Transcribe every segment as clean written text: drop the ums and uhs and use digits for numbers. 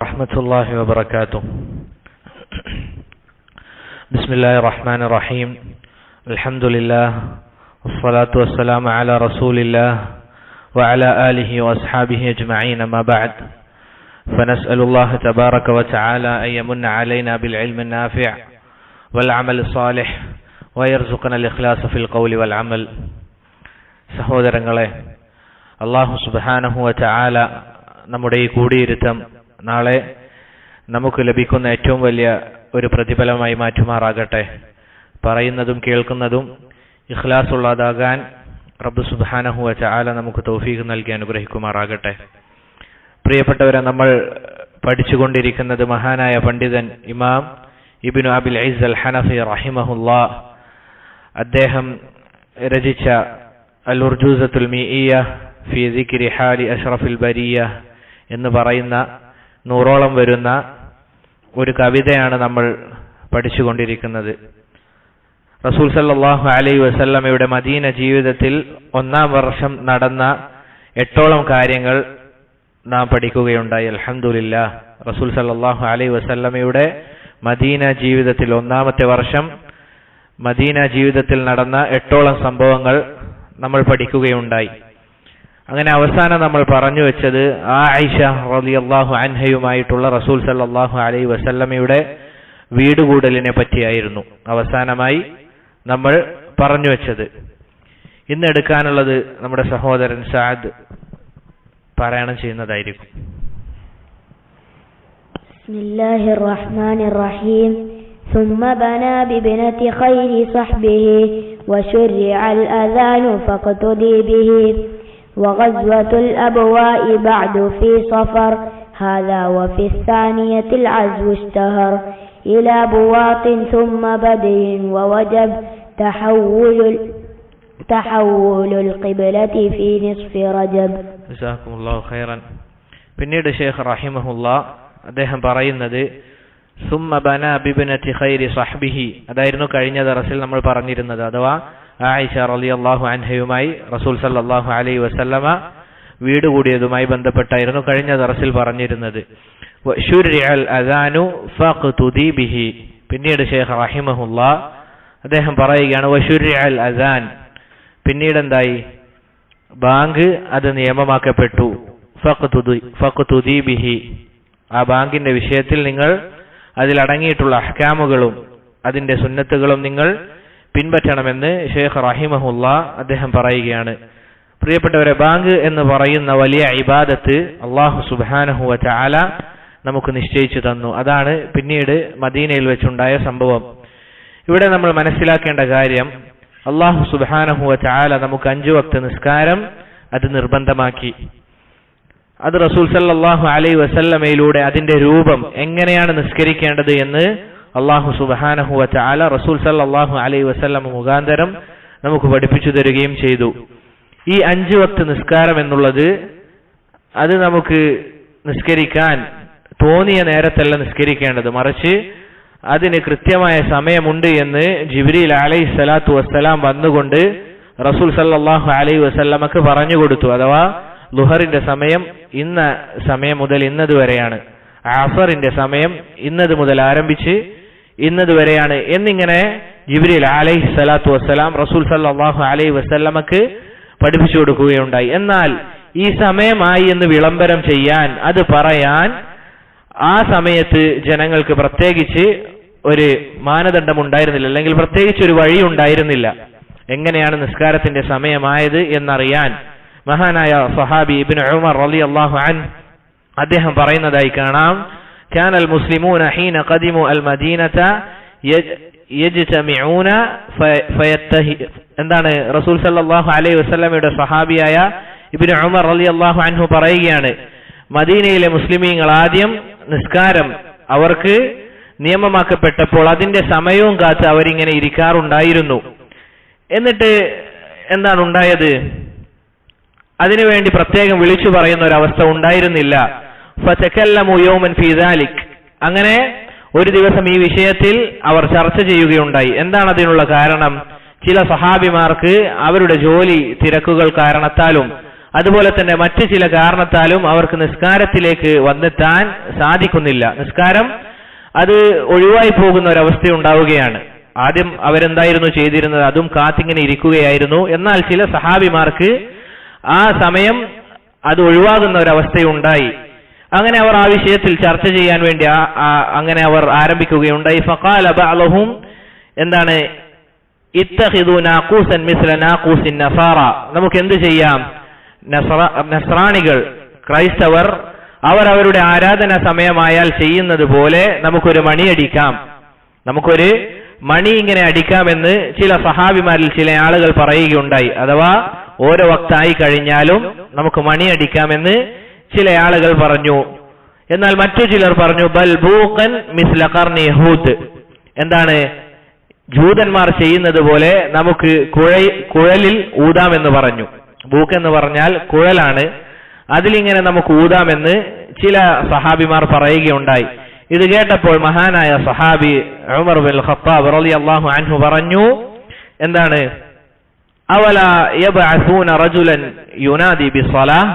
Rahmatullahi wa barakatuh. Bismillahirrahmanirrahim. Alhamdulillah. Wassalatu wassalamu ala rasulillah wa ala alihi wa ashabihi ajma'in, amma ba'd. فنسأل الله تبارك وتعالى أن يمن علينا بالعلم النافع والعمل الصالح ويرزقنا الإخلاص في القول والعمل. സഹോദരങ്ങളെ, അല്ലാഹു സുബ്ഹാനഹു വ തആല നമ്മുടെ ഈ കൂടിയിരുത്തം നാളെ നമുക്ക് ലഭിക്കുന്ന ഏറ്റവും വലിയ ഒരു പ്രതിഫലമായി മാറ്റുമാറാകട്ടെ. പറയുന്നതും കേൾക്കുന്നതും ഇഖ്ലാസ് ഉള്ളതാകാൻ റബ്ബ് സുബ്ഹാനഹു വ തആല നമുക്ക് തൗഫീഖ് നൽകി അനുഗ്രഹിക്കുമാറാകട്ടെ. പ്രിയപ്പെട്ടവരെ, നമ്മൾ പഠിച്ചുകൊണ്ടിരിക്കുന്നത് മഹാനായ പണ്ഡിതൻ ഇമാം ഇബ്നു അബിൽ ഇസ് അൽ ഹനഫി റഹിമഹുല്ലാ അദ്ദേഹം രചിച്ച അൽ ഉർജൂസത്തുൽ മീഇയ്യ ഫി ദിക്രി ഹാലി അഷ്റഫിൽ ബരിയ എന്ന് പറയുന്ന 100ഓളം വരുന്ന ഒരു കവിതയാണ് നമ്മൾ പഠിച്ചുകൊണ്ടിരിക്കുന്നത്. റസൂൽ സല്ലല്ലാഹു അലൈഹി വസല്ലമയുടെ മദീന ജീവിതത്തിൽ 1-ാം വർഷം നടന്ന 8ഓളം കാര്യങ്ങൾ നാം പഠിക്കുകയുണ്ടായി. അൽഹംദുലില്ലാഹ്. റസൂൽ സല്ലല്ലാഹു അലൈഹി വസല്ലമയുടെ മദീന ജീവിതത്തിൽ 1-ാമത്തെ വർഷം മദീന ജീവിതത്തിൽ നടന്ന 8ഓളം സംഭവങ്ങൾ നമ്മൾ പഠിക്കുകയുണ്ടായി. അങ്ങനെ അവസാനം നമ്മൾ പറഞ്ഞു വെച്ചത് ആയിഷ റളിയല്ലാഹു അൻഹയുമായിട്ടുള്ള റസൂൽ സല്ലല്ലാഹു അലൈഹി വസല്ലമയുടെ വീടുകൂടലിനെ പറ്റിയായിരുന്നു അവസാനമായി നമ്മൾ പറഞ്ഞു വെച്ചത്. ഇന്ന് എടുക്കാനുള്ളത് നമ്മുടെ സഹോദരൻ സഅദ് പാരായണം ചെയ്യുന്നതായിരിക്കും. ബിസ്മില്ലാഹിർ റഹ്മാനിർ റഹീം. ثم بنى ببنة خير صحبه وشرع الأذان فاقتدي به وغزوة الأبواء بعد في صفر هذا وفي الثانية العزو اشتهر إلى بواط ثم بدر ووجب تحول القبلة في نصف رجب. جزاكم الله خيرا. പിന്നീട് ഷെയ്ഖ് റഹിമഹുല്ലാ അദ്ദേഹം പറയുന്നത് സുമ്മ ബന ബിബ്നതി ഖൈരി സഹ്ബിഹി, അതായിരുന്നു കഴിഞ്ഞ ദർസിൽ നമ്മൾ പറഞ്ഞിരുന്നത്. അഥവാ ആയിഷ റളിയല്ലാഹു അൻഹയുമായി റസൂൽ സല്ലല്ലാഹു അലൈഹി വസല്ലമ വീട് കൂടിയതുമായി ബന്ധപ്പെട്ടായിരുന്നു കഴിഞ്ഞ ദർസിൽ പറഞ്ഞിരുന്നത്. വശുരിഅൽ അദാനു ഫഖ്തുദി ബിഹി. പിന്നീട് ഷെയ്ഖ് റഹിമഹുല്ലാ അദ്ദേഹം പറയുകയാണ് വശുരിഅൽ അദാൻ, പിന്നീട് എന്തായി? ബാങ്ക് അത് നിയമമാക്കപ്പെട്ടു. ഫഖ്തുദി ബിഹി, ആ ബാങ്കിന്റെ വിഷയത്തിൽ നിങ്ങൾ അതിലടങ്ങിയിട്ടുള്ള അഹ്കാമുകളും അതിന്റെ സുന്നത്തുകളും നിങ്ങൾ പിൻപറ്റണമെന്ന് ഷെയ്ഖ് റഹിമഹുല്ലാ അദ്ദേഹം പറയുകയാണ്. പ്രിയപ്പെട്ടവരെ, ബാങ്ക് എന്ന് പറയുന്ന വലിയ ഇബാദത്ത് അല്ലാഹു സുബ്ഹാനഹു വ തആല നമുക്ക് നിശ്ചയിച്ചു തന്നു. അതാണ് പിന്നീട് മദീനയിൽ വെച്ചുണ്ടായ സംഭവം. ഇവിടെ നമ്മൾ മനസ്സിലാക്കേണ്ട കാര്യം, അല്ലാഹു സുബ്ഹാനഹു വ തആല നമുക്ക് 5 വക്ത് നിസ്കാരം അത് നിർബന്ധമാക്കി. അത് റസൂൽ സല്ലല്ലാഹു അലൈഹി വസല്ലമയിലൂടെ അതിന്റെ രൂപം എങ്ങനെയാണ് നിസ്കരിക്കേണ്ടത് എന്ന് അല്ലാഹു സുബ്ഹാനഹു വ തആല റസൂൽ സല്ലല്ലാഹു അലൈഹി വസല്ലം മുഖാന്തരം നമുക്ക് പഠിപ്പിച്ചു തരികയും ചെയ്തു. ഈ 5 വക്ത് നിസ്കാരം എന്നുള്ളത് അത് നമുക്ക് നിസ്കരിക്കാൻ തോന്നിയ നേരത്തല്ല നിസ്കരിക്കേണ്ടത്, മറിച്ച് അതിന് കൃത്യമായ സമയമുണ്ട് എന്ന് ജിബ്രീൽ അലൈഹി സ്വലാത്തു വസ്സലാം വന്നുകൊണ്ട് റസൂൽ സല്ലല്ലാഹു അലൈഹി വസല്ലമക്ക് പറഞ്ഞു കൊടുത്തു. അഥവാ ളുഹറിന്റെ സമയം ഇന്ന സമയം മുതൽ ഇന്നത് വരെയാണ്, അസറിന്റെ സമയം ഇന്നത് മുതൽ ആരംഭിച്ച് ഇന്നത് വരെയാണ് എന്നിങ്ങനെ ജിബ്രീൽ അലൈഹി സ്വലാത്തു വസ്സലാം റസൂൽ സല്ലല്ലാഹു അലൈഹി വസല്ലമക്ക് പഠിപ്പിച്ചു കൊടുക്കുകയുണ്ടായി. എന്നാൽ ഈ സമയമായി എന്ന് വിളംബരം ചെയ്യാൻ, അത് പറയാൻ ആ സമയത്ത് ജനങ്ങൾക്ക് പ്രത്യേകിച്ച് ഒരു മാനദണ്ഡം ഉണ്ടായിരുന്നില്ല, അല്ലെങ്കിൽ പ്രത്യേകിച്ച് ഒരു വഴി ഉണ്ടായിരുന്നില്ല. എങ്ങനെയാണ് നിസ്കാരത്തിന്റെ സമയമായത് എന്നറിയാൻ മഹാനായ സഹാബി ഇബ്നു ഉമർ റളിയല്ലാഹു അൻഹു അദ്ദേഹം പറയുന്നതായി കാണാം, كان المسلمون حين قدموا المدينة يجتمعون എന്താണ് റസൂൽ സല്ലല്ലാഹു അലൈഹി വസല്ലമയുടെ സഹാബിയായ ഇബ്നു ഉമർ റളിയല്ലാഹു അൻഹു പറയുകയാണ്, മദീനയിലെ മുസ്ലിമീങ്ങൾ ആദ്യം നിസ്കാരം അവർക്ക് നിയമമാക്കപ്പെട്ടപ്പോൾ അതിന്റെ സമയവും കാത്ത് അവരിങ്ങനെ ഇരിക്കാറുണ്ടായിരുന്നു. എന്നിട്ട് എന്താണ് ഉണ്ടായത്? അതിനുവേണ്ടി പ്രത്യേകം വിളിച്ചു പറയുന്ന ഒരവസ്ഥ ഉണ്ടായിരുന്നില്ല. ഫതകല്ലമു യൗമൻ ഫീ ദാലിക്, അങ്ങനെ ഒരു ദിവസം ഈ വിഷയത്തിൽ അവർ ചർച്ച ചെയ്യുകയുണ്ടായി. എന്താണ് അതിനുള്ള കാരണം? ചില സഹാബിമാർക്ക് അവരുടെ ജോലി തിരക്കുകൾ കാരണത്താലും അതുപോലെ തന്നെ മറ്റു ചില കാരണത്താലും അവർക്ക് നിസ്കാരത്തിലേക്ക് വന്നെത്താൻ സാധിക്കുന്നില്ല. നിസ്കാരം അത് ഒഴിവായി പോകുന്ന ഒരവസ്ഥ ഉണ്ടാവുകയാണ്. ആദ്യം അവരെന്തായിരുന്നു ചെയ്തിരുന്നത്? അതും കാത്തിങ്ങനെ ഇരിക്കുകയായിരുന്നു. എന്നാൽ ചില സഹാബിമാർക്ക് ആ സമയം അത് ഒഴിവാകുന്ന ഒരവസ്ഥയുണ്ടായി. അങ്ങനെ അവർ ആ വിഷയത്തിൽ ചർച്ച ചെയ്യാൻ വേണ്ടി അങ്ങനെ അവർ ആരംഭിക്കുകയുണ്ടായി. ഫഖാല ബഅ്ലുഹും, എന്താണ്, ഇത്തഖിദു നാഖൂസൻ മിസ്ല നാഖൂസിൻ നസാറ, നമുക്ക് എന്ത് ചെയ്യാം, നസ്രാണികൾ ക്രൈസ്തവർ അവർ അവരുടെ ആരാധന സമയമായാൽ ചെയ്യുന്നത് പോലെ നമുക്കൊരു മണിയടിക്കാം, നമുക്കൊരു മണി ഇങ്ങനെ അടിക്കാമെന്ന് ചില സഹാബിമാരിൽ ചില ആളുകൾ പറയുകയുണ്ടായി. അഥവാ ഓരോ വക്തായി കഴിഞ്ഞാലും നമുക്ക് മണി അടിക്കാമെന്ന് ചില ആളുകൾ പറഞ്ഞു. എന്നാൽ മറ്റു ചിലർ പറഞ്ഞു ബൽ ബൂഖൻ മിസ്ല ഖർനി യഹൂദ്, എന്താണ്, ജൂതന്മാർ ചെയ്യുന്നത് പോലെ നമുക്ക് കുഴലിൽ ഊതാമെന്ന് പറഞ്ഞു. ബൂക്ക് എന്ന് പറഞ്ഞാൽ കുഴലാണ്, അതിലിങ്ങനെ നമുക്ക് ഊതാമെന്ന് ചില സഹാബിമാർ പറയുകയുണ്ടായി. ഇത് കേട്ടപ്പോൾ മഹാനായ സഹാബി ഉമർ ബിൻ ഖത്താബ് റളിയല്ലാഹു അൻഹു പറഞ്ഞു, എന്താണ്, അവല യബ്അസൂന റജുലൻ യുനാദി ബിസ്സലാഹ്,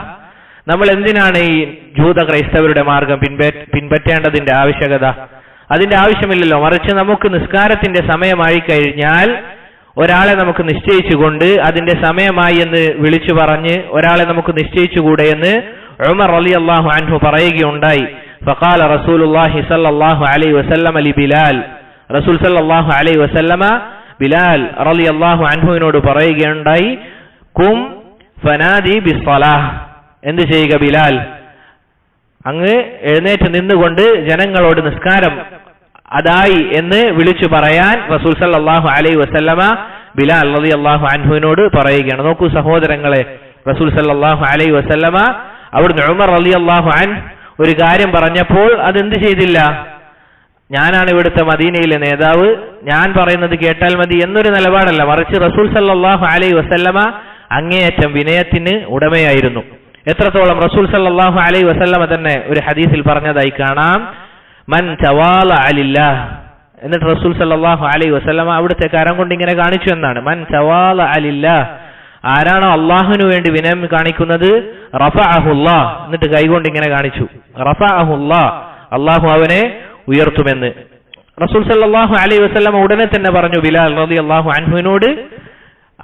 നമ്മൾ എന്തിനാണ് ഈ ജൂത ക്രൈസ്തവരുടെ മാർഗം പിൻപറ്റേണ്ടതിന്റെ ആവശ്യകത? അതിന്റെ ആവശ്യമില്ലല്ലോ. മറിച്ച് നമുക്ക് നിസ്കാരത്തിന്റെ സമയമായി കഴിഞ്ഞാൽ ഒരാളെ നമുക്ക് നിശ്ചയിച്ചുകൊണ്ട് അതിന്റെ സമയമായി എന്ന് വിളിച്ചു പറഞ്ഞ് ഒരാളെ നമുക്ക് നിശ്ചയിച്ചുകൂടെ എന്ന് ഉമർ റളിയല്ലാഹു അൻഹു പറയുകയുണ്ടായി. ഫഖാല റസൂലുള്ളാഹി സ്വല്ലല്ലാഹു അലൈഹി വസല്ലം ലി ബിലാൽ, റസൂൽ സ്വല്ലല്ലാഹു അലൈഹി വസല്ലമ ബിലാൽ റളിയല്ലാഹു അൻഹുവിനോട് പറയുകയുണ്ടായി, കും ഫനാദി ബിസ്സലാഹ്, എന്ത് ചെയ്യുക ബിലാൽ, അങ്ങ് എഴുന്നേറ്റ് നിന്നുകൊണ്ട് ജനങ്ങളോട് നിസ്കാരം അതായി എന്ന് വിളിച്ചു പറയാൻ റസൂൽ സല്ലല്ലാഹു അലൈഹി വസല്ലമ ബിലാൽ റളിയല്ലാഹു അൻഹുവിനോട് പറയുകയാണ്. നോക്കൂ സഹോദരങ്ങളെ, റസൂൽ സല്ലല്ലാഹു അലൈഹി വസല്ലമ അവിടുന്ന് ഉമർ റളിയല്ലാഹു അൻഹു ഒരു കാര്യം പറഞ്ഞപ്പോൾ അതെന്ത് ചെയ്തില്ല, ഞാനാണ് ഇവിടുത്തെ മദീനയിലെ നേതാവ്, ഞാൻ പറയുന്നത് കേട്ടാൽ മതി എന്നൊരു നിലപാടല്ല. മറിച്ച് റസൂൽ സല്ലല്ലാഹു അലൈഹി വസല്ലമ അങ്ങേയറ്റം വിനയത്തിന് ഉടമയായിരുന്നു. എത്രത്തോളം റസൂൽ സല്ലല്ലാഹു അലൈഹി വസല്ലമ തന്നെ ഒരു ഹദീസിൽ പറഞ്ഞതായി കാണാം, മൻ തവാലഅ ലില്ലാഹ്, എന്നിട്ട് റസൂൽ സല്ലല്ലാഹു അലൈഹി വസല്ലമ അവിടുത്തെ കരം കൊണ്ട് ഇങ്ങനെ കാണിച്ചു എന്നാണ്. മൻ തവാലഅ ലില്ലാഹ്, ആരാണോ അള്ളാഹുവിന് വേണ്ടി വിനയം കാണിക്കുന്നത്, റഫഅഹുല്ലാഹ്, എന്നിട്ട് കൈകൊണ്ട് ഇങ്ങനെ കാണിച്ചു, റഫഅഹുല്ലാഹ്, അള്ളാഹു അവനെ ഉയർത്തുമെന്ന്. റസൂൽ സല്ലല്ലാഹു അലൈഹി വസല്ലമ ഉടനെ തന്നെ പറഞ്ഞു ബിലാൽ റളിയല്ലാഹു അൻഹുവിനോട്,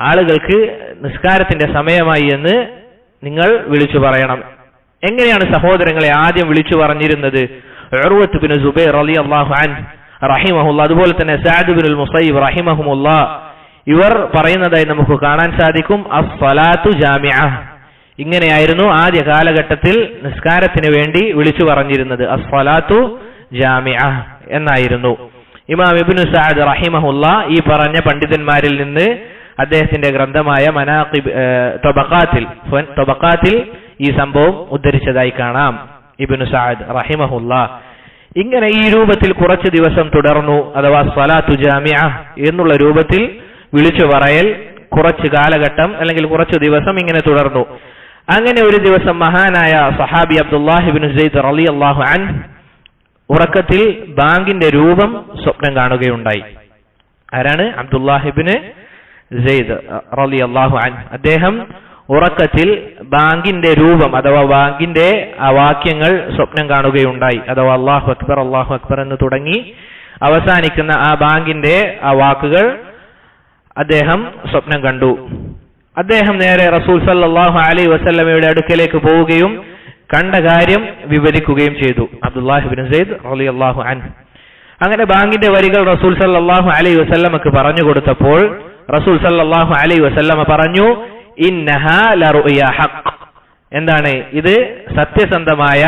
ആളുകൾക്ക് നിസ്കാരത്തിന്റെ സമയമായി എന്ന് നിങ്ങൾ വിളിച്ചു പറയണം. എങ്ങനെയാണ് സഹോദരങ്ങളെ ആദ്യം വിളിച്ചു പറഞ്ഞിരുന്നത്? ഉർവത്ത് ബിൻ സുബൈർ റളിയല്ലാഹു അൻഹു റഹിമഹുല്ലാഹ്, അതുപോലെ തന്നെ സഅദ് ബിനുൽ മുസയ്യിബ് റഹിമഹുമുല്ലാഹ്, ഇവർ പറയുന്നതായി നമുക്ക് കാണാൻ സാധിക്കും, അസ്സലാത്തു ജാമിഅ, ഇങ്ങനെയായിരുന്നു ആദ്യ കാലഘട്ടത്തിൽ നിസ്കാരത്തിന് വേണ്ടി വിളിച്ചു പറഞ്ഞിരുന്നത്, അസ്സലാത്തു ജാമിഅ എന്നായിരുന്നു. ഇമാം ഇബ്നു സഅദ് റഹിമഹുല്ലാഹ് ഈ പറഞ്ഞ പണ്ഡിതന്മാരിൽ നിന്ന് അദ്ദേഹത്തിന്റെ ഗ്രന്ഥമായ മനാഖിബ് തബഖാത്തിൽ ഈ സംഭവം ഉദ്ധരിച്ചതായി കാണാം. ഇബ്നു സഅദ് റഹിമഹുല്ലാഹ് ഇങ്ങനെ ഈ രൂപത്തിൽ കുറച്ച് ദിവസം തുടർന്നു. അഥവാ സ്വലാത്തു ജാമിഅ എന്നുള്ള രൂപത്തിൽ വിളിച്ചു പറയൽ കുറച്ച് കാലഘട്ടം അല്ലെങ്കിൽ കുറച്ച് ദിവസം ഇങ്ങനെ തുടർന്നു. അങ്ങനെ ഒരു ദിവസം മഹാനായ സഹാബി അബ്ദുല്ലാഹി ഇബ്നു സൈദ് റളിയല്ലാഹു അൻഹു ഉറക്കത്തിൽ ബാങ്കിന്റെ രൂപം സ്വപ്നം കാണുകയുണ്ടായി. ആരാണ്? അബ്ദുല്ലാഹി ഇബ്നു സൈദ് റളിയല്ലാഹു അൻഹു. അദ്ദേഹം ഉറക്കത്തിൽ ബാങ്കിന്റെ രൂപം അഥവാ ബാങ്കിന്റെ ആ വാക്യങ്ങൾ സ്വപ്നം കാണുകയുണ്ടായി. അഥവാ അല്ലാഹു അക്ബർ എന്ന് തുടങ്ങി അവസാനിക്കുന്ന ആ ബാങ്കിന്റെ ആ വാക്കുകൾ അദ്ദേഹം സ്വപ്നം കണ്ടു. അദ്ദേഹം നേരെ റസൂൽ സല്ലല്ലാഹു അലൈഹി വസല്ലമയുടെ അടുക്കലേക്ക് പോവുകയും കണ്ട കാര്യം വിവരിക്കുകയും ചെയ്തു. അബ്ദുല്ലാഹി ഇബ്നു സൈദ് റളിയല്ലാഹു അൻഹു അങ്ങനെ ബാങ്കിന്റെ വരികൾ റസൂൽ സല്ലല്ലാഹു അലൈഹി വസല്ലമക്ക് പറഞ്ഞു കൊടുത്തപ്പോൾ റസൂൽ സല്ലല്ലാഹു അലൈഹി വസല്ലമ പറഞ്ഞു, ഇന്നഹാ ലറുയ ഹഖ്, എന്താണ് ഇത്? സത്യസന്ധമായ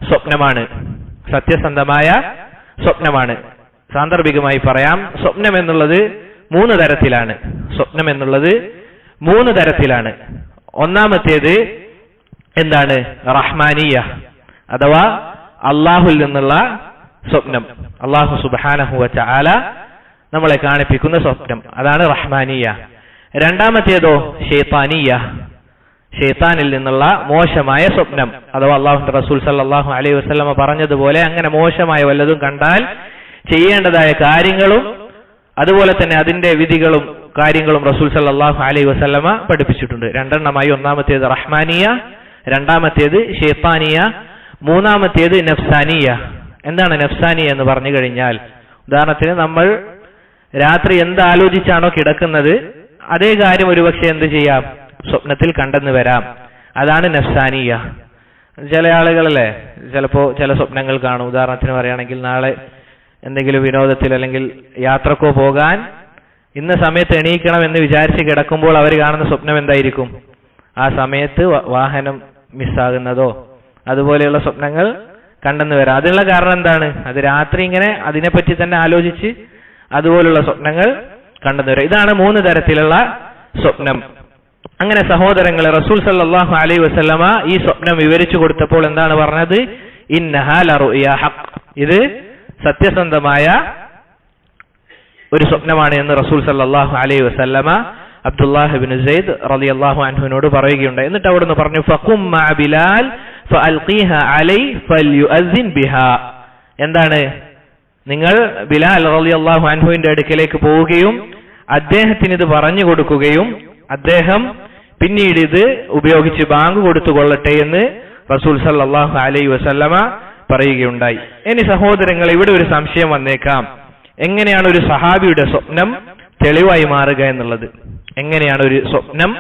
സ്വപ്നമാണ്, സത്യസന്ധമായ സ്വപ്നമാണ്. സാന്ദർഭികമായി പറയാം, സ്വപ്നം എന്നുള്ളത് മൂന്ന് തരത്തിലാണ്. സ്വപ്നം എന്നുള്ളത് മൂന്ന് തരത്തിലാണ്. ഒന്നാമത്തേത് എന്താണ്? റഹ്മാനിയ അഥവാ അള്ളാഹുൽ നിന്നുള്ള സ്വപ്നം, അള്ളാഹു സുബ്ഹാനഹു വ തആല നമ്മളെ കാണിപ്പിക്കുന്ന സ്വപ്നം, അതാണ് റഹ്മാനിയ. രണ്ടാമത്തേതോ ഷൈത്താനിയ, ഷൈത്താനിൽ നിന്നുള്ള മോശമായ സ്വപ്നം. അഥവാ അല്ലാഹുവിന്റെ റസൂൽ സല്ലല്ലാഹു അലൈഹി വസല്ലമ പറഞ്ഞതുപോലെ അങ്ങനെ മോശമായ വല്ലതും കണ്ടാൽ ചെയ്യേണ്ടതായ കാര്യങ്ങളും അതുപോലെ തന്നെ അതിന്റെ വിധികളും കാര്യങ്ങളും റസൂൽ സല്ലല്ലാഹു അലൈഹി വസല്ലമ പഠിപ്പിച്ചിട്ടുണ്ട്. രണ്ടെണ്ണമായി. ഒന്നാമത്തേത് റഹ്മാനിയ, രണ്ടാമത്തേത് ഷൈത്താനിയ, മൂന്നാമത്തേത് നഫ്സാനിയ. എന്താണ് നഫ്സാനിയ എന്ന് പറഞ്ഞു കഴിഞ്ഞാൽ, ഉദാഹരണത്തിന് നമ്മൾ രാത്രി എന്താലോചിച്ചാണോ കിടക്കുന്നത് അതേ കാര്യം ഒരുപക്ഷെ എന്ത് ചെയ്യാം, സ്വപ്നത്തിൽ കണ്ടെന്ന് വരാം. അതാണ് നഫ്സാനിയ. ചില ആളുകളല്ലേ ചിലപ്പോ ചില സ്വപ്നങ്ങൾ കാണും. ഉദാഹരണത്തിന് പറയുകയാണെങ്കിൽ, നാളെ എന്തെങ്കിലും വിനോദത്തിൽ അല്ലെങ്കിൽ യാത്രക്കോ പോകാൻ ഇന്ന സമയത്ത് എണീക്കണം എന്ന് വിചാരിച്ച് കിടക്കുമ്പോൾ അവർ കാണുന്ന സ്വപ്നം എന്തായിരിക്കും? ആ സമയത്ത് വാഹനം മിസ്സാകുന്നതോ അതുപോലെയുള്ള സ്വപ്നങ്ങൾ കണ്ടെന്ന് വരാം. അതിനുള്ള കാരണം എന്താണ്? അത് രാത്രി ഇങ്ങനെ അതിനെപ്പറ്റി തന്നെ ആലോചിച്ച് അതുപോലുള്ള സ്വപ്നങ്ങൾ കണ്ടെന്ന് വരാം. ഇതാണ് 3 തരത്തിലുള്ള സ്വപ്നം. അങ്ങനെ സഹോദരങ്ങളെ, റസൂൽ സല്ലല്ലാഹു അലൈഹി വസല്ലമ ഈ സ്വപ്നം വിവരിച്ചു കൊടുത്തപ്പോൾ എന്താണ് പറഞ്ഞത്? ഇന്നഹാ ലറുയ ഹഖ്, ഇത് സത്യസന്ധമായ ഒരു സ്വപ്നമാണ് എന്ന് റസൂൽ സല്ലല്ലാഹു അലൈഹി വസല്ലമ അബ്ദുല്ലാഹ് ഇബ്നു സൈദ് റളിയല്ലാഹു അൻഹുവിനോട് പറയുകയുണ്ടായി. എന്നിട്ട് അവിടുന്ന് പറഞ്ഞു, ഫഖും മഅ ബിലാൽ ഫഅൽഖീഹാ അലൈ ഫൽയുഅസ്സിൻ ബിഹാ. എന്താണ്? നിങ്ങൾ ബിലാൽ റളിയല്ലാഹു അൻഹുവിന്റെ അടുക്കലേക്ക് പോവുകയും അദ്ദേഹത്തിന് ഇത് പറഞ്ഞു കൊടുക്കുകയും അദ്ദേഹം പിന്നീട് ഇത് ഉപയോഗിച്ച് ബാങ്ക് കൊടുത്തുകൊള്ളട്ടെ എന്ന് റസൂൽ സല്ലല്ലാഹു അലൈഹി വസല്ലമ പറയുകയുണ്ടായി. ഇനി സഹോദരങ്ങൾ, ഇവിടെ ഒരു സംശയം വന്നേക്കാം. എങ്ങനെയാണ് ഒരു സഹാബിയുടെ സ്വപ്നം തെളിവായി മാറുക എന്നുള്ളത്? എങ്ങനെയാണ് ഒരു സ്വപ്നം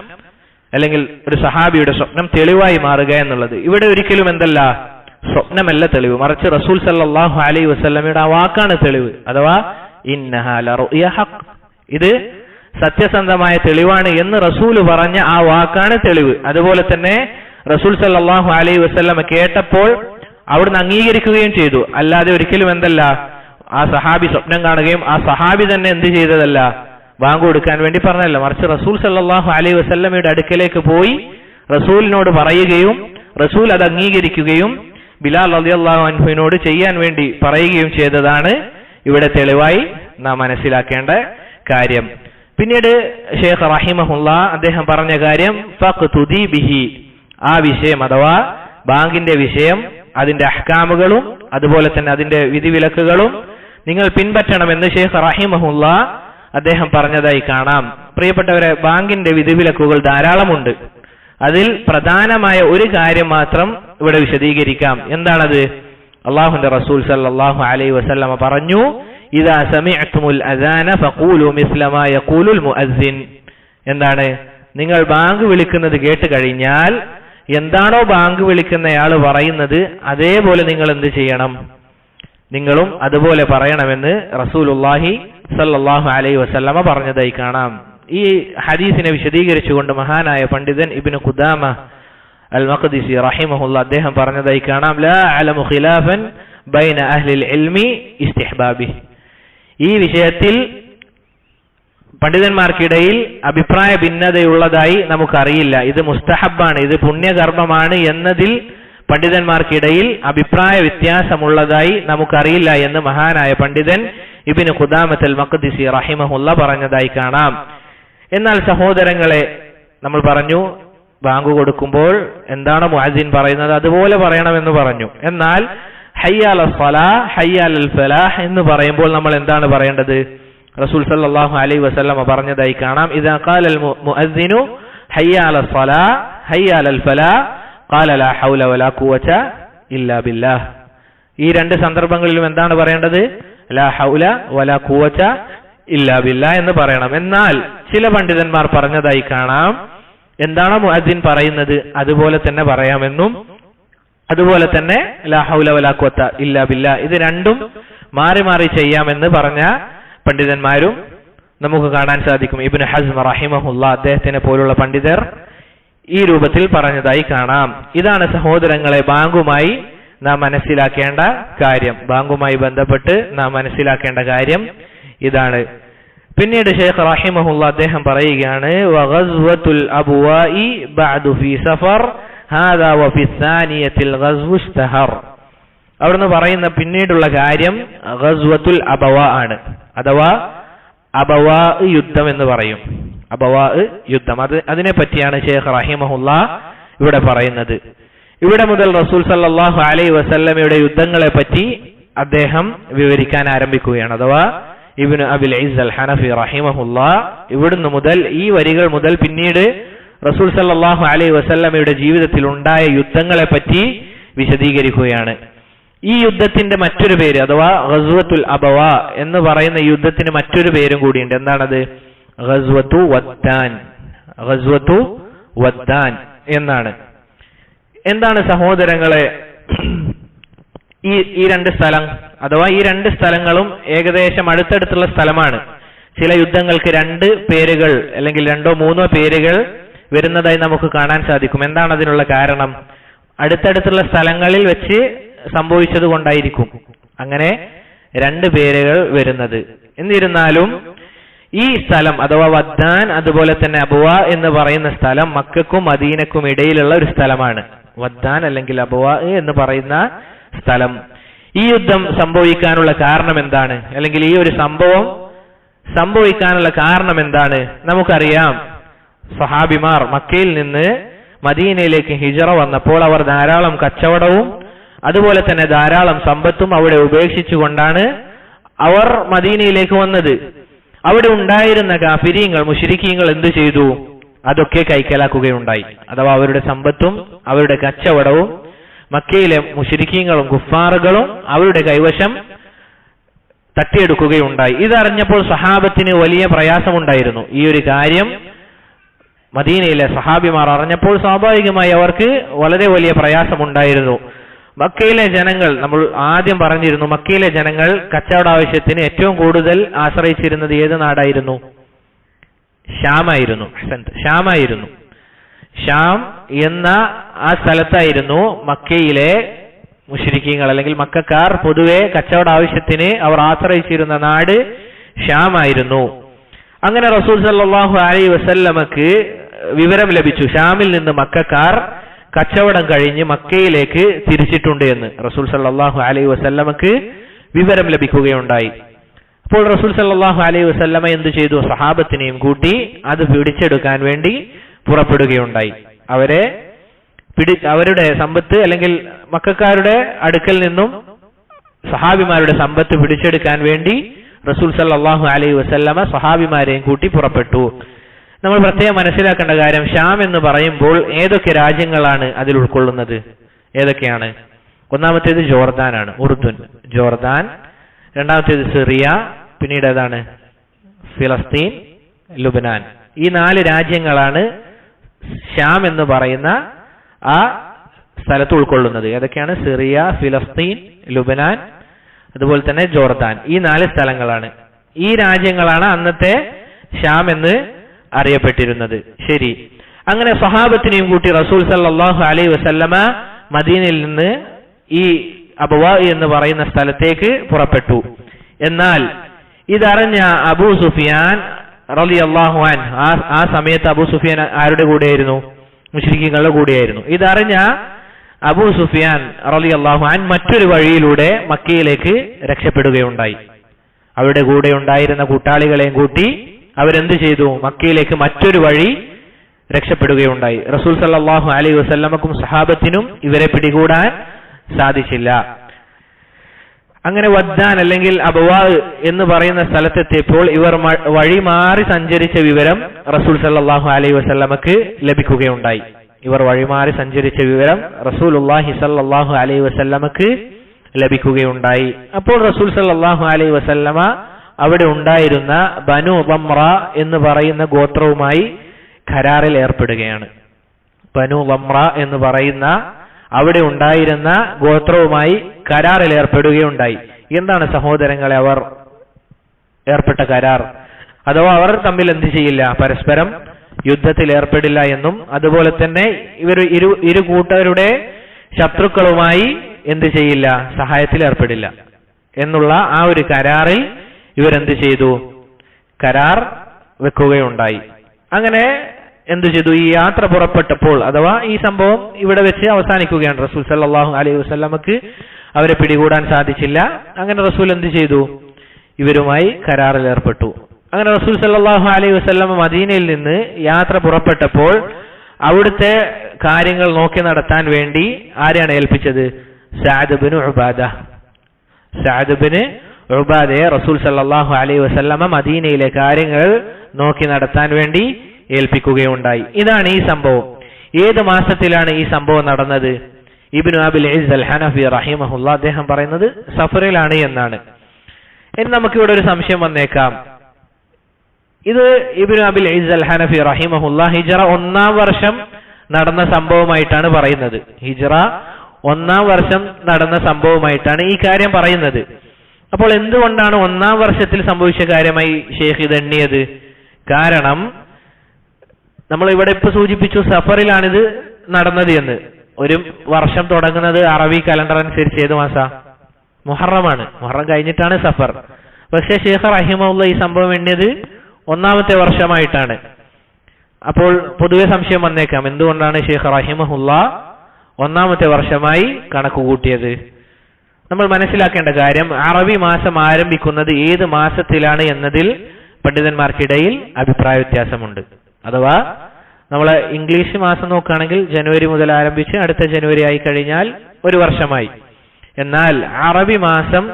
അല്ലെങ്കിൽ ഒരു സഹാബിയുടെ സ്വപ്നം തെളിവായി മാറുക എന്നുള്ളത്? ഇവിടെ ഒരിക്കലും എന്തല്ല, സ്വപ്നമല്ല തെളിവ്, മറിച്ച് റസൂൽ സല്ലല്ലാഹു അലൈഹി വസല്ലമയുടെ ആ വാക്കാണ് തെളിവ്. അഥവാ ഇന്നഹാ ലറുയ ഹഖ്, ഇത് സത്യസന്ധമായ തെളിവാണ് എന്ന് റസൂൽ പറഞ്ഞ ആ വാക്കാണ് തെളിവ്. അതുപോലെ തന്നെ റസൂൽ സല്ലല്ലാഹു അലൈഹി വസല്ലമ കേട്ടപ്പോൾ അവിടുന്ന് അംഗീകരിക്കുകയും ചെയ്തു. അല്ലാതെ ഒരിക്കലും എന്തല്ല, ആ സഹാബി സ്വപ്നം കാണുകയും ആ സഹാബി തന്നെ എന്ത് ചെയ്തതല്ല, ബാങ്ക് കൊടുക്കാൻ വേണ്ടി പറഞ്ഞല്ല, മറിച്ച് റസൂൽ സല്ലല്ലാഹു അലൈഹി വസല്ലമയുടെ അടുക്കലേക്ക് പോയി റസൂലിനോട് പറയുകയും റസൂൽ അത് അംഗീകരിക്കുകയും ബിലാൽ റളിയല്ലാഹു അൻഹുവിനോട് ചെയ്യാൻ വേണ്ടി പറയുകയും ചെയ്തതാണ് ഇവിടെ തെളിവായി നാം മനസ്സിലാക്കേണ്ട കാര്യം. പിന്നീട് ഷെയ്ഖ് റഹിമഹുല്ലാ അദ്ദേഹം പറഞ്ഞ കാര്യം, ഫഖ്തുദി ബിഹി, ആ വിഷയം അഥവാ ബാങ്കിന്റെ വിഷയം, അതിന്റെ അഹ്കാമുകളും അതുപോലെ തന്നെ അതിന്റെ വിധിവിലക്കുകളും നിങ്ങൾ പിൻപറ്റണമെന്ന് ഷെയ്ഖ് റഹിമഹുല്ലാ അദ്ദേഹം പറഞ്ഞതായി കാണാം. പ്രിയപ്പെട്ടവരെ, ബാങ്കിന്റെ വിധിവിലക്കുകൾ ധാരാളമുണ്ട്. അതിൽ പ്രധാനമായ ഒരു കാര്യം മാത്രം ഇവിടെ വിശദീകരിക്കാം. എന്താണത്? അല്ലാഹുവിന്റെ റസൂൽ സല്ലല്ലാഹു അലൈഹി വസല്ലമ പറഞ്ഞു, ഇദാ സമിഅ്തുമുൽ അദാന ഫഖൂലു മിസ്ല മാ യഖൂലുൽ മുഅസ്സിൻ. എന്താണ്? നിങ്ങൾ ബാങ്ക് വിളിക്കുന്നത് കേട്ട് കഴിഞ്ഞാൽ എന്താണോ ബാങ്ക് വിളിക്കുന്നയാൾ പറയുന്നത് അതേപോലെ നിങ്ങൾ എന്ത് ചെയ്യണം? നിങ്ങളും അതുപോലെ പറയണമെന്ന് റസൂലുള്ളാഹി സല്ലല്ലാഹു അലൈഹി വസല്ലമ പറഞ്ഞതായി കാണാം. ഈ ഹദീസിനെ വിശദീകരിച്ചുകൊണ്ട് മഹാനായ പണ്ഡിതൻ ഇബ്നു ഖുദാമ അൽ മഖ്ദിസി റഹിമഹുല്ലാ അദ്ദേഹം പറഞ്ഞതായി കാണാം, ലാ അലമു ഖിലാഫൻ ബൈന അഹ്ലിൽ ഇൽമി ഇസ്തിഹ്ബാബിഹി. ഈ വിഷയത്തിൽ പണ്ഡിതന്മാർക്കിടയിൽ അഭിപ്രായ ഭിന്നതയുള്ളതായി നമുക്കറിയില്ല. ഇത് മുസ്തഹബാണ്, ഇത് പുണ്യകർമ്മമാണ് എന്നതിൽ പണ്ഡിതന്മാർക്കിടയിൽ അഭിപ്രായ വ്യത്യാസമുള്ളതായി നമുക്കറിയില്ല എന്ന് മഹാനായ പണ്ഡിതൻ ഇബ്നു ഖുദാമത്തുൽ മഖ്ദിസി റഹിമഹുല്ല പറഞ്ഞതായി കാണാം. എന്നാൽ സഹോദരങ്ങളെ, നമ്മൾ പറഞ്ഞു ബാങ്ക് കൊടുക്കുമ്പോൾ എന്താണ് മുഅദ്ദിൻ പറയുന്നത് അതുപോലെ പറയണമെന്ന് പറഞ്ഞു. എന്നാൽ ഹയ്യ അലൽ സ്വലാഹ് ഹയ്യ അലൽ ഫലാഹ് എന്ന് പറയുമ്പോൾ നമ്മൾ എന്താണ് പറയേണ്ടത്? റസൂൽ സല്ലല്ലാഹു അലൈഹി വസല്ലമ പറഞ്ഞതായി കാണാം, ഇദാ ഖാലൽ മുഅദ്ദിനു ഹയ്യ അലൽ സ്വലാഹ് ഹയ്യ അലൽ ഫലാഹ് ഖാല ലാ ഹൗല വലാ ഖുവത ഇല്ലാ ബില്ലാഹ്. ഈ രണ്ട് സന്ദർഭങ്ങളിലും എന്താണ് പറയേണ്ടത്? ലാ ഹൗല വലാ ഖുവത ഇല്ലാ ബില്ലാഹ് എന്ന് പറയണം. എന്നാൽ ചില പണ്ഡിതന്മാർ പറഞ്ഞതായി കാണാം, എന്താണോ മുഅദ്ദിൻ പറയുന്നത് അതുപോലെ തന്നെ പറയാമെന്നും അതുപോലെ തന്നെ ലാ ഹൗല വലാ ഖുവത ഇല്ലാ ബില്ലാഹ് ഇത് രണ്ടും മാറി മാറി ചെയ്യാമെന്ന് പറഞ്ഞ പണ്ഡിതന്മാരും നമുക്ക് കാണാൻ സാധിക്കും. ഇബ്നു ഹസ്മ റഹിമഹുല്ലാ അദ്ദേഹത്തിനെ പോലുള്ള പണ്ഡിതർ ഈ രൂപത്തിൽ പറഞ്ഞതായി കാണാം. ഇതാണ് സഹോദരങ്ങളെ ബാങ്കുമായി നാം മനസ്സിലാക്കേണ്ട കാര്യം. ബാങ്കുമായി ബന്ധപ്പെട്ട് നാം മനസ്സിലാക്കേണ്ട കാര്യം ഇതാണ്. പിന്നീട് ഷെയ്ഖ് റഹിമഹുല്ലാ അദ്ദേഹം പറയുകയാണ്, വഗസ്വത്തുൽ അബ്വാഇ ബഅദു ഫീ സഫർ ഹാദാ വഫി സാനിയത്തിൽ ഗസ്വു ഇസ്തഹർ. അവിടുന്ന് പറയുന്ന പിന്നീടുള്ള കാര്യം ഗസ്വത്തുൽ അബവാ ആണ്, അഥവാ അബവാ യുദ്ധം എന്ന് പറയും. അബവാ യുദ്ധം, അതിനെ പറ്റിയാണ് ഷെയ്ഖ് റഹിമഹുല്ലാ ഇവിടെ പറയുന്നത്. ഇവിടെ മുതൽ റസൂൽ സല്ലല്ലാഹു അലൈഹി വസല്ലമയുടെ യുദ്ധങ്ങളെ പറ്റി അദ്ദേഹം വിവരിക്കാൻ ആരംഭിക്കുകയാണ്. അഥവാ ഇബ്നു അബിൽ ഇസ് അൽ ഹനഫി റഹിമഹുല്ലാ ഇവിടുന്ന് മുതൽ ഈ വരികൾ മുതൽ പിന്നീട് റസൂൽ സല്ലല്ലാഹു അലൈഹി വസല്ലമയുടെ ജീവിതത്തിൽ ഉണ്ടായ യുദ്ധങ്ങളെ പറ്റി വിശദീകരിക്കുകയാണ്. ഈ യുദ്ധത്തിന്റെ മറ്റൊരു പേര് അഥവാ ഗസ്വത്തുൽ അബവ എന്ന് പറയുന്ന യുദ്ധത്തിന് മറ്റൊരു പേരും കൂടിയുണ്ട്. എന്താണത്? ഗസ്വത്തു വദ്ദാൻ. ഗസ്വത്തു വദ്ദാൻ എന്നാണ്. എന്താണ് സഹോദരങ്ങളെ ഈ രണ്ട് സ്ഥലം അഥവാ ഈ രണ്ട് സ്ഥലങ്ങളും ഏകദേശം അടുത്തടുത്തുള്ള സ്ഥലമാണ്. ചില യുദ്ധങ്ങൾക്ക് രണ്ട് പേരുകൾ അല്ലെങ്കിൽ രണ്ടോ മൂന്നോ പേരുകൾ വരുന്നതായി നമുക്ക് കാണാൻ സാധിക്കും. എന്താണ് അതിനുള്ള കാരണം? അടുത്തടുത്തുള്ള സ്ഥലങ്ങളിൽ വെച്ച് സംഭവിച്ചത് കൊണ്ടായിരിക്കും അങ്ങനെ രണ്ട് പേരുകൾ വരുന്നത്. എന്നിരുന്നാലും ഈ സ്ഥലം അഥവാ വദ്ദാൻ അതുപോലെ തന്നെ അബുവ എന്ന് പറയുന്ന സ്ഥലം മക്കക്കും മദീനക്കും ഇടയിലുള്ള ഒരു സ്ഥലമാണ്. വദ്ദാൻ അല്ലെങ്കിൽ അബുവ എന്ന് പറയുന്ന സ്ഥലം. ഈ യുദ്ധം സംഭവിക്കാനുള്ള കാരണം എന്താണ്? അല്ലെങ്കിൽ ഈ ഒരു സംഭവം സംഭവിക്കാനുള്ള കാരണം എന്താണ്? നമുക്കറിയാം, സഹാബിമാർ മക്കയിൽ നിന്ന് മദീനയിലേക്ക് ഹിജറ വന്നപ്പോൾ അവർ ധാരാളം കച്ചവടവും അതുപോലെ തന്നെ ധാരാളം സമ്പത്തും അവിടെ ഉപേക്ഷിച്ചുകൊണ്ടാണ് അവർ മദീനയിലേക്ക് വന്നത്. അവിടെ ഉണ്ടായിരുന്ന കാഫിരീങ്ങൾ മുശ്രിക്കീങ്ങൾ എന്തു ചെയ്തു? അതൊക്കെ കൈക്കലാക്കുകയുണ്ടായി. അഥവാ അവരുടെ സമ്പത്തും അവരുടെ കച്ചവടവും മക്കയിലെ മുശ്രിക്കീങ്ങളും കുഫാറുകളും അവരുടെ കൈവശം തട്ടിയെടുക്കുകയുണ്ടായി. ഇതറിഞ്ഞപ്പോൾ സഹാബത്തിന് വലിയ പ്രയാസമുണ്ടായിരുന്നു. ഈ ഒരു കാര്യം മദീനയിലെ സഹാബിമാർ അറിഞ്ഞപ്പോൾ സ്വാഭാവികമായി അവർക്ക് വളരെ വലിയ പ്രയാസമുണ്ടായിരുന്നു. മക്കയിലെ ജനങ്ങൾ, നമ്മൾ ആദ്യം പറഞ്ഞിരുന്നു, മക്കയിലെ ജനങ്ങൾ കച്ചവട ആവശ്യത്തിന് ഏറ്റവും കൂടുതൽ ആശ്രയിച്ചിരുന്നത് ഏത് നാടായിരുന്നു? ഷാമായിരുന്നു. ഷാമായിരുന്നു. ഷാം എന്ന ആ സ്ഥലത്തായിരുന്നു മക്കയിലെ മുശ്രിക്കീങ്ങൾ അല്ലെങ്കിൽ മക്കക്കാർ പൊതുവെ കച്ചവട ആവശ്യത്തിന് അവർ ആശ്രയിച്ചിരുന്ന നാട് ഷാമായിരുന്നു. അങ്ങനെ റസൂൽ സല്ലല്ലാഹു അലൈഹി വസല്ലമക്ക് വിവരം ലഭിച്ചു, ഷാമിൽ നിന്ന് മക്കക്കാർ കച്ചവടം കഴിഞ്ഞ് മക്കയിലേക്ക് തിരിച്ചിട്ടുണ്ട് എന്ന് റസൂൽ സല്ലല്ലാഹു അലൈഹി വസല്ലമക്ക് വിവരം ലഭിക്കുകയുണ്ടായി. അപ്പോൾ റസൂൽ സല്ലല്ലാഹു അലൈഹി വസല്ലമ എന്തു ചെയ്തു? സഹാബത്തിനെയും കൂട്ടി അത് പിടിച്ചെടുക്കാൻ വേണ്ടി പുറപ്പെടുകയുണ്ടായി. അവരുടെ സമ്പത്ത് അല്ലെങ്കിൽ മക്കക്കാരുടെ അടുക്കൽ നിന്നും സഹാബിമാരുടെ സമ്പത്ത് പിടിച്ചെടുക്കാൻ വേണ്ടി റസൂൽ സല്ലല്ലാഹു അലൈഹി വസല്ലമ സഹാബിമാരെയും കൂട്ടി പുറപ്പെട്ടു. നമ്മൾ പ്രത്യേകം മനസ്സിലാക്കേണ്ട കാര്യം, ഷാം എന്ന് പറയുമ്പോൾ ഏതൊക്കെ രാജ്യങ്ങളാണ് അതിൽ ഉൾക്കൊള്ളുന്നത്? ഏതൊക്കെയാണ്? ഒന്നാമത്തേത് ജോർദാനാണ്, ഉർദുൻ, ജോർദാൻ. രണ്ടാമത്തേത് സിറിയ, പിന്നീട് ഏതാണ്? ഫിലസ്തീൻ, ലുബ്നാൻ. ഈ 4 രാജ്യങ്ങളാണ് ഷാം എന്ന് പറയുന്ന ആ സ്ഥലത്ത് ഉൾക്കൊള്ളുന്നത്. ഏതൊക്കെയാണ്? സിറിയ, ഫിലസ്തീൻ, ലുബ്നാൻ, അതുപോലെ തന്നെ ജോർദാൻ. ഈ 4 സ്ഥലങ്ങളാണ്. ഈ രാജ്യങ്ങളാണ് അന്നത്തെ ഷാം എന്ന് അറിയപ്പെട്ടിരുന്നത്. ശരി, അങ്ങനെ സഹാബത്തിനെയും കൂട്ടി റസൂൽ സല്ലല്ലാഹു അലൈഹി വസല്ലമ മദീനയിൽ നിന്ന് ഈ അബവ എന്ന് പറയുന്ന സ്ഥലത്തേക്ക് പുറപ്പെട്ടു. എന്നാൽ ഇതറിഞ്ഞ അബൂ സുഫിയാൻ റളിയല്ലാഹു അൻഹു, ആ സമയത്ത് അബൂ സുഫിയാൻ ആരുടെ കൂടെയായിരുന്നു? മുശ്രിക്കീങ്ങളുടെ കൂടെയായിരുന്നു. ഇതറിഞ്ഞ അബൂ സുഫിയാൻ റളിയല്ലാഹു അൻഹു മറ്റൊരു വഴിയിലൂടെ മക്കയിലേക്ക് രക്ഷപ്പെടുകയുണ്ടായി. അവരുടെ കൂടെ ഉണ്ടായിരുന്ന കൂട്ടാളികളെയും കൂട്ടി അവരെന്ത് ചെയ്തു? മക്കയിലേക്ക് മറ്റൊരു വഴി രക്ഷപ്പെടുകയുണ്ടായി. റസൂൽ സല്ലല്ലാഹു അലൈഹി വസല്ലമക്കും സഹാബത്തിനും ഇവരെ പിടികൂടാൻ സാധിച്ചില്ല. അങ്ങനെ വദ്ദാൻ അല്ലെങ്കിൽ അബവാ എന്ന് പറയുന്ന സ്ഥലത്തെത്തിയപ്പോൾ ഇവർ വഴി മാറി സഞ്ചരിച്ച വിവരം റസൂൽ സല്ലല്ലാഹു അലൈഹി വസല്ലമക്ക് ലഭിക്കുകയുണ്ടായി. ഇവർ വഴിമാറി സഞ്ചരിച്ച വിവരം റസൂലുള്ളാഹി സല്ലല്ലാഹു അലൈഹി വസല്ലമക്ക് ലഭിക്കുകയുണ്ടായി. അപ്പോൾ റസൂൽ സല്ലല്ലാഹു അലൈഹി വസല്ലമ അവിടെ ഉണ്ടായിരുന്ന ബനു ദംറ എന്ന് പറയുന്ന ഗോത്രവുമായി കരാറിൽ ഏർപ്പെടുകയാണ്. ബനു ദംറ എന്ന് പറയുന്ന അവിടെ ഉണ്ടായിരുന്ന ഗോത്രവുമായി കരാറിൽ ഏർപ്പെടുകയുണ്ടായി. എന്താണ് സഹോദരങ്ങളെ അവർ ഏർപ്പെട്ട കരാർ? അഥവാ അവർ തമ്മിൽ എന്ത് ചെയ്യില്ല? പരസ്പരം യുദ്ധത്തിൽ ഏർപ്പെടില്ല എന്നും അതുപോലെ തന്നെ ഇവർ ഇരു കൂട്ടരുടെ ശത്രുക്കളുമായി എന്ത് ചെയ്യില്ല? സഹായത്തിൽ ഏർപ്പെടില്ല എന്നുള്ള ആ ഒരു കരാറിൽ ഇവരെന്ത് ചെയ്തു? കരാർ വെക്കുകയുണ്ടായി. അങ്ങനെ എന്തു ചെയ്തു? ഈ യാത്ര പുറപ്പെട്ടപ്പോൾ അഥവാ ഈ സംഭവം ഇവിടെ വെച്ച് അവസാനിക്കുകയാണ്. റസൂൽ സല്ലല്ലാഹു അലൈഹി വസല്ലമക്ക് അവരെ പിടികൂടാൻ സാധിച്ചില്ല. അങ്ങനെ റസൂൽ എന്ത് ചെയ്തു? ഇവരുമായി കരാറിൽ ഏർപ്പെട്ടു. അങ്ങനെ റസൂൽ സല്ലല്ലാഹു അലൈഹി വസല്ലമ മദീനയിൽ നിന്ന് യാത്ര പുറപ്പെട്ടപ്പോൾ അവിടുത്തെ കാര്യങ്ങൾ നോക്കി നടത്താൻ വേണ്ടി ആരെയാണ് ഏൽപ്പിച്ചത്? Saad bin Ubada. Saad bin ഉബാദയെ റസൂൽ സല്ലല്ലാഹു അലൈഹി വസല്ലമ മദീനയിലെ കാര്യങ്ങൾ നോക്കി നടത്താൻ വേണ്ടി ഏൽപ്പിക്കുകയുണ്ടായി. ഇതാണ് ഈ സംഭവം. ഏത് മാസത്തിലാണ് ഈ സംഭവം നടന്നത്? ഇബ്നു അബിൽ ഇസ് അൽ ഹനഫി റഹിമഹുല്ല അദ്ദേഹം പറയുന്നത് സഫറിലാണ് എന്നാണ്. ഇനി നമുക്കിവിടെ ഒരു സംശയം വന്നേക്കാം. ഇത് ഇബ്നു അബിൽ ഇസ് അൽ ഹനഫി റഹിമഹുല്ല ഹിജ്റ 1-ാം വർഷം നടന്ന സംഭവമായിട്ടാണ് പറയുന്നത്. ഹിജ്റ 1-ാം വർഷം നടന്ന സംഭവമായിട്ടാണ് ഈ കാര്യം പറയുന്നത്. അപ്പോൾ എന്തുകൊണ്ടാണ് 1-ാം വർഷത്തിൽ സംഭവിച്ച കാര്യമായി ഷെയ്ഖ് ഇത് എണ്ണിയത്? കാരണം നമ്മൾ ഇവിടെ ഇപ്പൊ സൂചിപ്പിച്ചു സഫറിലാണിത് നടന്നത് എന്ന്. ഒരു വർഷം തുടങ്ങുന്നത് അറബി കലണ്ടർ അനുസരിച്ച് ഏത് മാസ? മുഹറമാണ്. മുഹറം കഴിഞ്ഞിട്ടാണ് സഫർ. പക്ഷേ ഷെയ്ഖ് റഹിമഹുല്ല ഈ സംഭവം എണ്ണിയത് 1-ാമത്തെ വർഷമായിട്ടാണ്. അപ്പോൾ പൊതുവെ സംശയം വന്നേക്കാം, എന്തുകൊണ്ടാണ് ഷെയ്ഖ് റഹിമഹുല്ല 1-ാമത്തെ വർഷമായി കണക്ക് കൂട്ടിയത്? നമ്മൾ മനസ്സിലാക്കേണ്ട കാര്യം, അറബി മാസം ആരംഭിക്കുന്നത് ഏത് മാസത്തിലാണ് എന്നതിൽ പണ്ഡിതന്മാർക്കിടയിൽ അഭിപ്രായ വ്യത്യാസമുണ്ട്. അഥവാ നമ്മൾ ഇംഗ്ലീഷ് മാസം നോക്കുകയാണെങ്കിൽ ജനുവരി മുതൽ ആരംഭിച്ച് അടുത്ത ജനുവരി ആയി കഴിഞ്ഞാൽ ഒരു വർഷമായി. എന്നാൽ അറബി മാസം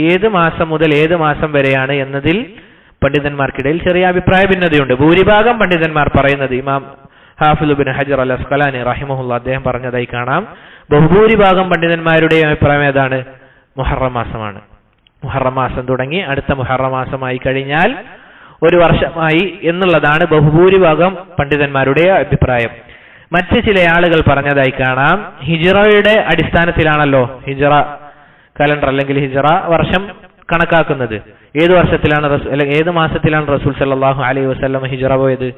ഏത് മാസം മുതൽ ഏത് മാസം വരെയാണ് എന്നതിൽ പണ്ഡിതന്മാർക്കിടയിൽ ചെറിയ അഭിപ്രായ ഭിന്നതയുണ്ട്. ഭൂരിഭാഗം പണ്ഡിതന്മാർ പറയുന്നത്, ഇമാം ഹാഫിദ് ഇബ്നു ഹജർ അൽ അസ്ഖലാനി റഹിമഹുല്ല അദ്ദേഹം പറഞ്ഞതായി കാണാം, ബഹുഭൂരിഭാഗം പണ്ഡിതന്മാരുടെ അഭിപ്രായം ഏതാണ്? മുഹറം മാസമാണ്. മുഹറം മാസം തുടങ്ങി അടുത്ത മുഹറം മാസമായി കഴിഞ്ഞാൽ ഒരു വർഷമായി എന്നുള്ളതാണ് ബഹുഭൂരിഭാഗം പണ്ഡിതന്മാരുടെ അഭിപ്രായം. മറ്റ് ചില ആളുകൾ പറഞ്ഞതായി കാണാം, ഹിജ്റയുടെ അടിസ്ഥാനത്തിലാണല്ലോ ഹിജ്റ കലണ്ടർ അല്ലെങ്കിൽ ഹിജ്റ വർഷം കണക്കാക്കുന്നത്. ഏത് വർഷത്തിലാണ് അല്ലെങ്കിൽ ഏത് മാസത്തിലാണ് റസൂൽ സല്ലല്ലാഹു അലൈഹി വസല്ലം ഹിജ്റ പോയത്?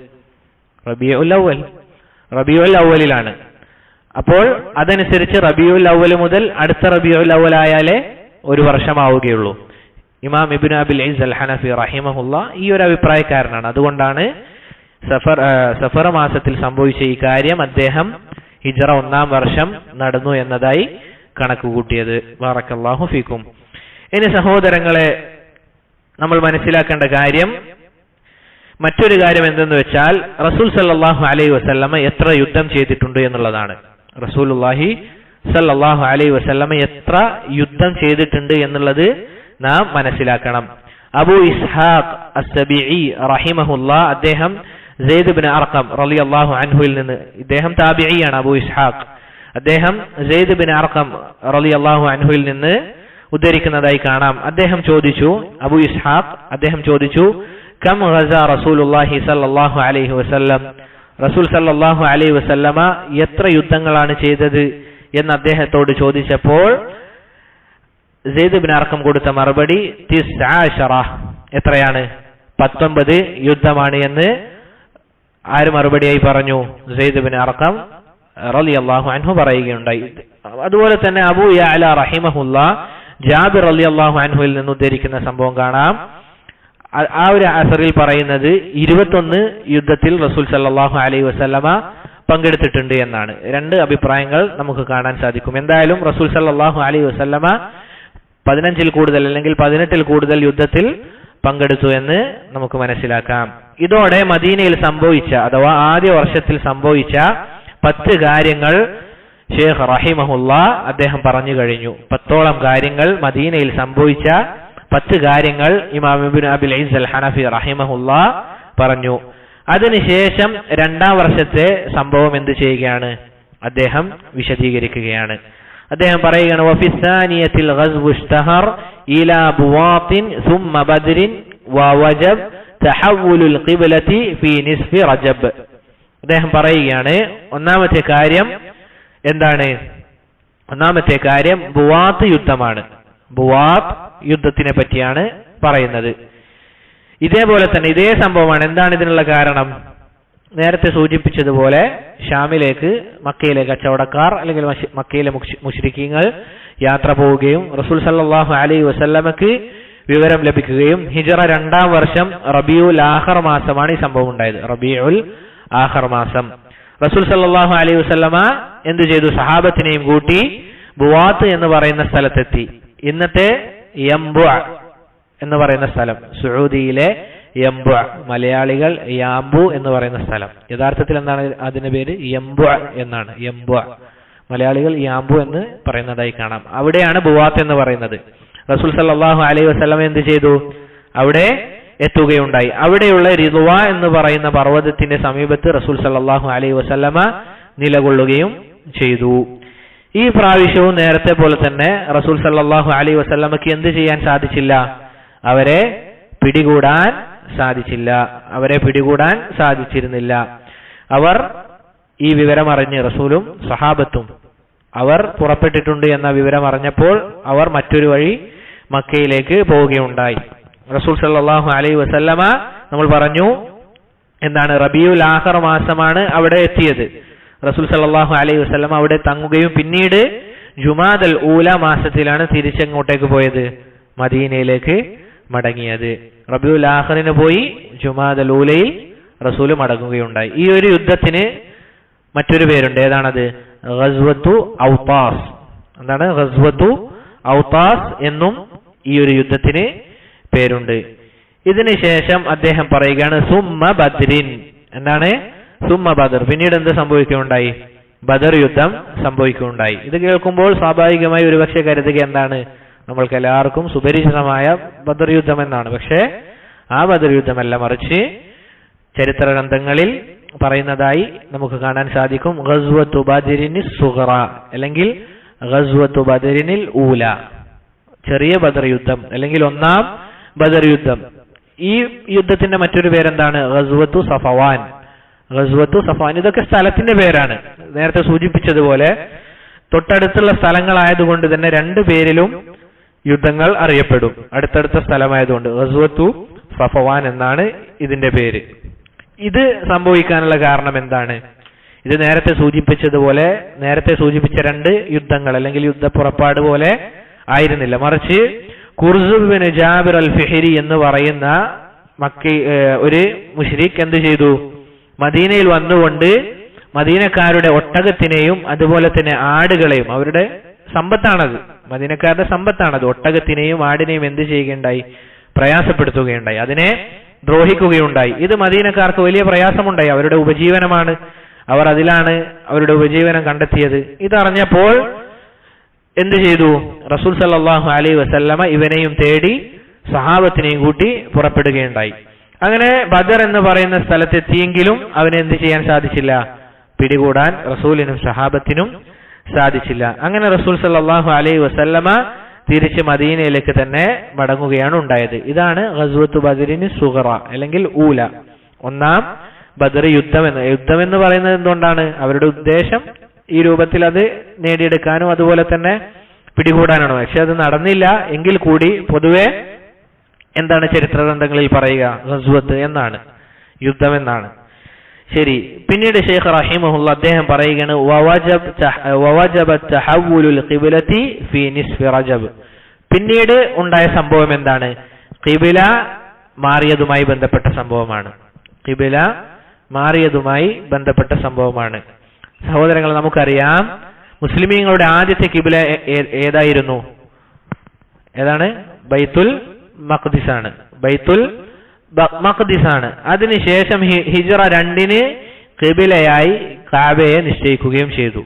റബീഉൽ അവ്വലിലാണ്. അപ്പോൾ അതനുസരിച്ച് റബീഉൽ അവ്വൽ മുതൽ അടുത്ത റബീഉൽ അവ്വൽ ആയാലേ ഒരു വർഷമാവുകയുള്ളൂ. ഇമാം ഇബ്നു അബിൽ ഇസ് അൽ ഹനഫി റഹിമഹുല്ല ഈ ഒരു അഭിപ്രായക്കാരനാണ്. അതുകൊണ്ടാണ് സഫർ മാസത്തിൽ സംഭവിച്ച ഈ കാര്യം അദ്ദേഹം ഹിജ്റ 1-ാം വർഷം നടന്നു എന്നതായി കണക്ക് കൂട്ടിയത്. ബറക്കല്ലാഹു ഫീക്കും. ഇനി സഹോദരങ്ങളെ, നമ്മൾ മനസ്സിലാക്കേണ്ട കാര്യം, മറ്റൊരു കാര്യം എന്തെന്ന് വെച്ചാൽ റസൂൽ സല്ലല്ലാഹു അലൈഹി വസല്ലമ എത്ര യുദ്ധം ചെയ്തിട്ടുണ്ട് എന്നുള്ളതാണ്. റസൂലുള്ളാഹി സല്ലല്ലാഹു അലൈഹി വസല്ലമ എത്ര യുദ്ധം ചെയ്തിട്ടുണ്ട് എന്നുള്ളത് നാം മനസ്സിലാക്കണം. അബൂ ഇസ്ഹാഖ് അസ്സബിഈ റഹിമഹുല്ലാ അദ്ദേഹം സെയ്ദ് ഇബ്നു അർഖം റളിയല്ലാഹു അൻഹുവിൽ നിന്ന്, ഇദ്ദേഹം താബിഈയാണ് അബൂ ഇസ്ഹാഖ്, അദ്ദേഹം സെയ്ദ് ഇബ്നു അർഖം റളിയല്ലാഹു അൻഹുവിൽ നിന്ന് ഉദ്ധരിക്കുന്നതായി കാണാം. അദ്ദേഹം ചോദിച്ചു, അബൂ ഇസ്ഹാഖ് അദ്ദേഹം ചോദിച്ചു, കം ഗസാ റസൂലുള്ളാഹി സല്ലല്ലാഹു അലൈഹി വസല്ലം, റസൂൽ സല്ലല്ലാഹു അലൈഹി വസല്ലമ എത്ര യുദ്ധങ്ങളാണ് ചെയ്തത് എന്ന് അദ്ദേഹത്തോട് ചോദിച്ചപ്പോൾ സെയ്ദ് ഇബ്നു അർഖം കൊടുത്ത മറുപടി 19, എത്രയാണ്? 19 യുദ്ധമാണ് എന്ന് ആര് മറുപടിയായി പറഞ്ഞു? സെയ്ദ് ഇബ്നു അർഖം റളിയല്ലാഹു അൻഹു പറയുകയുണ്ടായി. അതുപോലെ തന്നെ അബൂ യഅല റഹിമഹുല്ലാ ജാബിർ റളിയല്ലാഹു അൻഹുവിൽ നിന്ന് ഉദ്ധരിക്കുന്ന സംഭവം കാണാം. ആ ഒരു അസറിൽ പറയുന്നത് 21 യുദ്ധത്തിൽ റസൂൽ സല്ലല്ലാഹു അലൈഹി വസല്ലമ പങ്കെടുത്തിട്ടുണ്ട് എന്നാണ്. രണ്ട് അഭിപ്രായങ്ങൾ നമുക്ക് കാണാൻ സാധിക്കും. എന്തായാലും റസൂൽ സല്ലല്ലാഹു അലൈഹി വസല്ലമ 15-ൽ കൂടുതൽ അല്ലെങ്കിൽ 18-ൽ കൂടുതൽ യുദ്ധത്തിൽ പങ്കെടുത്തു എന്ന് നമുക്ക് മനസ്സിലാക്കാം. ഇതോടെ മദീനയിൽ സംഭവിച്ച അഥവാ ആദ്യ വർഷത്തിൽ സംഭവിച്ച 10 കാര്യങ്ങൾ ഷെയ്ഖ് റഹിമഹുല്ല അദ്ദേഹം പറഞ്ഞു കഴിഞ്ഞു. 10ഓളം കാര്യങ്ങൾ മദീനയിൽ സംഭവിച്ച 10 കാര്യങ്ങൾ ഇമാം ഇബ്നു അബിൽ ഇസ് അൽ ഹനഫി റഹിമഹുല്ല പറഞ്ഞു. അതിനുശേഷം 2-ാം വർഷത്തെ സംഭവം എന്ത് ചെയ്യുകയാണ്? അദ്ദേഹം വിശദീകരിക്കുകയാണ്. അദ്ദേഹം പറയുകയാണ്, വഫി സാനിയത്തിൽ ഗസ്വു ഇഷ്തഹർ ഇലാ ബുവാത്തിൻ സുമ്മ ബദ്രിൻ വവജബ് തഹവ്വുലുൽ ഖിബ്ലതി ഫീ നിസ്ഫി റജബ്. അദ്ദേഹം പറയുകയാണ്, ഒന്നാമത്തെ കാര്യം എന്താണ്? ഒന്നാമത്തെ കാര്യം ബുവാത്ത് യുദ്ധമാണ്. ബുവാത്ത് യുദ്ധത്തിനെ പറ്റിയാണ് പറയുന്നത്. ഇതേപോലെ തന്നെ ഇതേ സംഭവമാണ്. എന്താണ് ഇതിനുള്ള കാരണം? നേരത്തെ സൂചിപ്പിച്ചതുപോലെ ഷാമിലേക്ക് മക്കയിലെ കച്ചവടക്കാർ അല്ലെങ്കിൽ മക്കയിലെ മുശ്രിക്കീങ്ങൾ യാത്ര പോവുകയും റസൂൽ സല്ലല്ലാഹു അലൈഹി വസല്ലമക്ക് വിവരം ലഭിക്കുകയും ഹിജ്റ 2-ാം വർഷം റബീഉൽ ആഖിർ മാസമാണ് ഈ സംഭവം ഉണ്ടായത്. റബീഉൽ ആഖിർ മാസം റസൂൽ സല്ലല്ലാഹു അലൈഹി വസല്ലമ എന്തു ചെയ്തു? സഹാബത്തിനെയും കൂട്ടി ബുവാത്ത് എന്ന് പറയുന്ന സ്ഥലത്തെത്തി. ഇന്നത്തെ യംബു എന്ന് പറയുന്ന സ്ഥലം, സൗദിയിലെ യംബു, മലയാളികൾ യാംബു എന്ന് പറയുന്ന സ്ഥലം. യഥാർത്ഥത്തിൽ എന്താണ് അതിന്റെ പേര്? യംബു എന്നാണ്. യംബു, മലയാളികൾ യാംബു എന്ന് പറയുന്നതായി കാണാം. അവിടെയാണ് ബുവാത്ത് എന്ന് പറയുന്നത്. റസൂൽ സല്ലല്ലാഹു അലൈഹി വസല്ലം എന്ത് ചെയ്തു? അവിടെ എത്തുകയുണ്ടായി. അവിടെയുള്ള റിദ്വ എന്ന് പറയുന്ന പർവ്വതത്തിന്റെ സമീപത്ത് റസൂൽ സല്ലല്ലാഹു അലൈഹി വസല്ലമ നിലകൊള്ളുകയും ചെയ്തു. ഈ പ്രാവശ്യവും നേരത്തെ പോലെ തന്നെ റസൂൽ സല്ലല്ലാഹു അലൈഹി വസല്ലമക്ക് എന്ത് ചെയ്യാൻ സാധിച്ചില്ല? അവരെ പിടികൂടാൻ സാധിച്ചിരുന്നില്ല. അവർ ഈ വിവരം അറിഞ്ഞ് റസൂലും സഹാബത്തും അവർ പുറപ്പെട്ടിട്ടുണ്ട് എന്ന വിവരം അറിഞ്ഞപ്പോൾ അവർ മറ്റൊരു വഴി മക്കയിലേക്ക് പോവുകയുണ്ടായി. റസൂൽ സല്ലല്ലാഹു അലൈഹി വസല്ലമ നമ്മൾ പറഞ്ഞു എന്താണ്, റബീഉൽ ആഖിർ മാസമാണ് അവിടെ എത്തിയത്. റസൂൽ സല്ലല്ലാഹു അലൈഹി വസല്ലമ അവിടെ തങ്ങുകയും പിന്നീട് ജുമാദൽ ഊല മാസത്തിലാണ് തിരിച്ചെങ്ങോട്ടേക്ക് പോയത്? മദീനയിലേക്ക് മടങ്ങിയത്. റബീഉൽ ആഖിറിന് പോയി ജുമാദൽ ഊലയിൽ റസൂൽ മടങ്ങുകയുണ്ടായി. ഈ ഒരു യുദ്ധത്തിന് മറ്റൊരു പേരുണ്ട്. ഏതാണത്? ഗസ്വത്തു ഔതാസ്. എന്താണ്? ഗസ്വത്തു ഔതാസ് എന്നും ഈ ഒരു യുദ്ധത്തിന് പേരുണ്ട്. ഇതിന് ശേഷം അദ്ദേഹം പറയുകയാണ് സുമ്മ ബദ്രിൻ. എന്താണ്? സുമ്മ ബദർ. പിന്നീട് എന്ത് സംഭവിക്കുകയുണ്ടായി? ബദർ യുദ്ധം സംഭവിക്കുകയുണ്ടായി. ഇത് കേൾക്കുമ്പോൾ സ്വാഭാവികമായി ഒരുപക്ഷെ കരുതുക എന്താണ്, നമ്മൾക്ക് എല്ലാവർക്കും സുപരിചിതമായ ബദർ യുദ്ധം എന്നാണ്. പക്ഷേ ആ ബദർ യുദ്ധമല്ല, മറിച്ച് ചരിത്ര ഗ്രന്ഥങ്ങളിൽ പറയുന്നതായി നമുക്ക് കാണാൻ സാധിക്കും ഗസ്വത്തു ബദരിനി സുഗ്റ അല്ലെങ്കിൽ ഗസ്വത്തു ബദരിനിൽ ഊല, ചെറിയ ബദർ യുദ്ധം അല്ലെങ്കിൽ ഒന്നാം ബദർ യുദ്ധം. ഈ യുദ്ധത്തിന്റെ മറ്റൊരു പേരെന്താണ്? ഗസ്വത്തു സഫവാൻ. ഗസ്വത്തു സഫവാൻ. ഇതൊക്കെ സ്ഥലത്തിന്റെ പേരാണ്. നേരത്തെ സൂചിപ്പിച്ചതുപോലെ തൊട്ടടുത്തുള്ള സ്ഥലങ്ങളായതുകൊണ്ട് തന്നെ രണ്ടു പേരിലും യുദ്ധങ്ങൾ അറിയപ്പെടും. അടുത്തടുത്ത സ്ഥലമായതുകൊണ്ട് ഗസ്വത്തു സഫവാൻ എന്നാണ് ഇതിന്റെ പേര്. ഇത് സംഭവിക്കാനുള്ള കാരണം എന്താണ്? ഇത് നേരത്തെ സൂചിപ്പിച്ച രണ്ട് യുദ്ധങ്ങൾ അല്ലെങ്കിൽ യുദ്ധപ്പുറപ്പാട് പോലെ ആയിരുന്നില്ല, മറിച്ച് ഖുർസ് ബിൻ ജാബിർ അൽ ഫിഹ്രി എന്ന് പറയുന്ന ഒരു മുശ്രിക് എന്ത് ചെയ്തു? മദീനയിൽ വന്നുകൊണ്ട് മദീനക്കാരുടെ ഒട്ടകത്തിനെയും അതുപോലെ തന്നെ ആടുകളെയും, അവരുടെ സമ്പത്താണത്, മദീനക്കാരുടെ സമ്പത്താണത്, ഒട്ടകത്തിനെയും ആടിനെയും എന്ത് ചെയ്യുകയുണ്ടായി? പ്രയാസപ്പെടുത്തുകയുണ്ടായി, അതിനെ ദ്രോഹിക്കുകയുണ്ടായി. ഇത് മദീനക്കാർക്ക് വലിയ പ്രയാസമുണ്ടായി. അവരുടെ ഉപജീവനമാണ്, അവർ അതിലാണ് അവരുടെ ഉപജീവനം കണ്ടെത്തിയത്. ഇതറിഞ്ഞപ്പോൾ എന്ത് ചെയ്തു? റസൂൽ സല്ലല്ലാഹു അലൈഹി വസല്ലമ ഇവനെയും തേടി സഹാബത്തിനെയും കൂട്ടി പുറപ്പെടുകയുണ്ടായി. അങ്ങനെ ബദർ എന്ന് പറയുന്ന സ്ഥലത്തെത്തിയെങ്കിലും അവനെ എന്ത് ചെയ്യാൻ സാധിച്ചില്ല? പിടികൂടാൻ റസൂലിനും സഹാബത്തിനും സാധിച്ചില്ല. അങ്ങനെ റസൂൽ സല്ലല്ലാഹു അലൈഹി വസല്ലമ തിരിച്ച് മദീനയിലേക്ക് തന്നെ മടങ്ങുകയാണ് ഉണ്ടായത്. ഇതാണ് ഗസ്വത്തു ബദരിനി സുഗ്റ അല്ലെങ്കിൽ ഊല, ഒന്നാം ബദർ യുദ്ധം എന്ന് പറയുന്നത് എന്തുകൊണ്ടാണ്? അവരുടെ ഉദ്ദേശം ഈ രൂപത്തിൽ അത് നേടിയെടുക്കാനും അതുപോലെ തന്നെ പിടികൂടാനാണ്. പക്ഷെ അത് നടന്നില്ല എങ്കിൽ കൂടി പൊതുവെ എന്താണ് ചരിത്ര ഗ്രന്ഥങ്ങളിൽ പറയുക? ഗസ്വത്ത് എന്നാണ്, യുദ്ധം എന്നാണ്. ശരി, പിന്നീട് ശൈഖ് റഹിമഹുല്ലാ അദ്ദേഹം പറയുകയാണ് വവജബ തഹവ്വുലുൽ ഖിബ്ലതി ഫീ നിസ്ഫി റജബ്. പിന്നീട് ഉണ്ടായ സംഭവം എന്താണ്? ഖിബ്ല മാറിയതുമായി ബന്ധപ്പെട്ട സംഭവമാണ്. ഖിബ്ല മാറിയതുമായി ബന്ധപ്പെട്ട സംഭവമാണ്. സഹോദരങ്ങൾ, നമുക്കറിയാം മുസ്ലിമീങ്ങളുടെ ആദ്യത്തെ ഖിബ്ല ഏതായിരുന്നു? ഏതാണ്? ബൈത്തുൽ മഖ്ദിസ് ആണ്. ബൈത്തുൽ മഖ്ദിസ് ആണ്. അതിനുശേഷം ഹിജ്റ 2 ഖിബ്ലയായി കഅബയെ നിശ്ചയിക്കുകയും ചെയ്തു.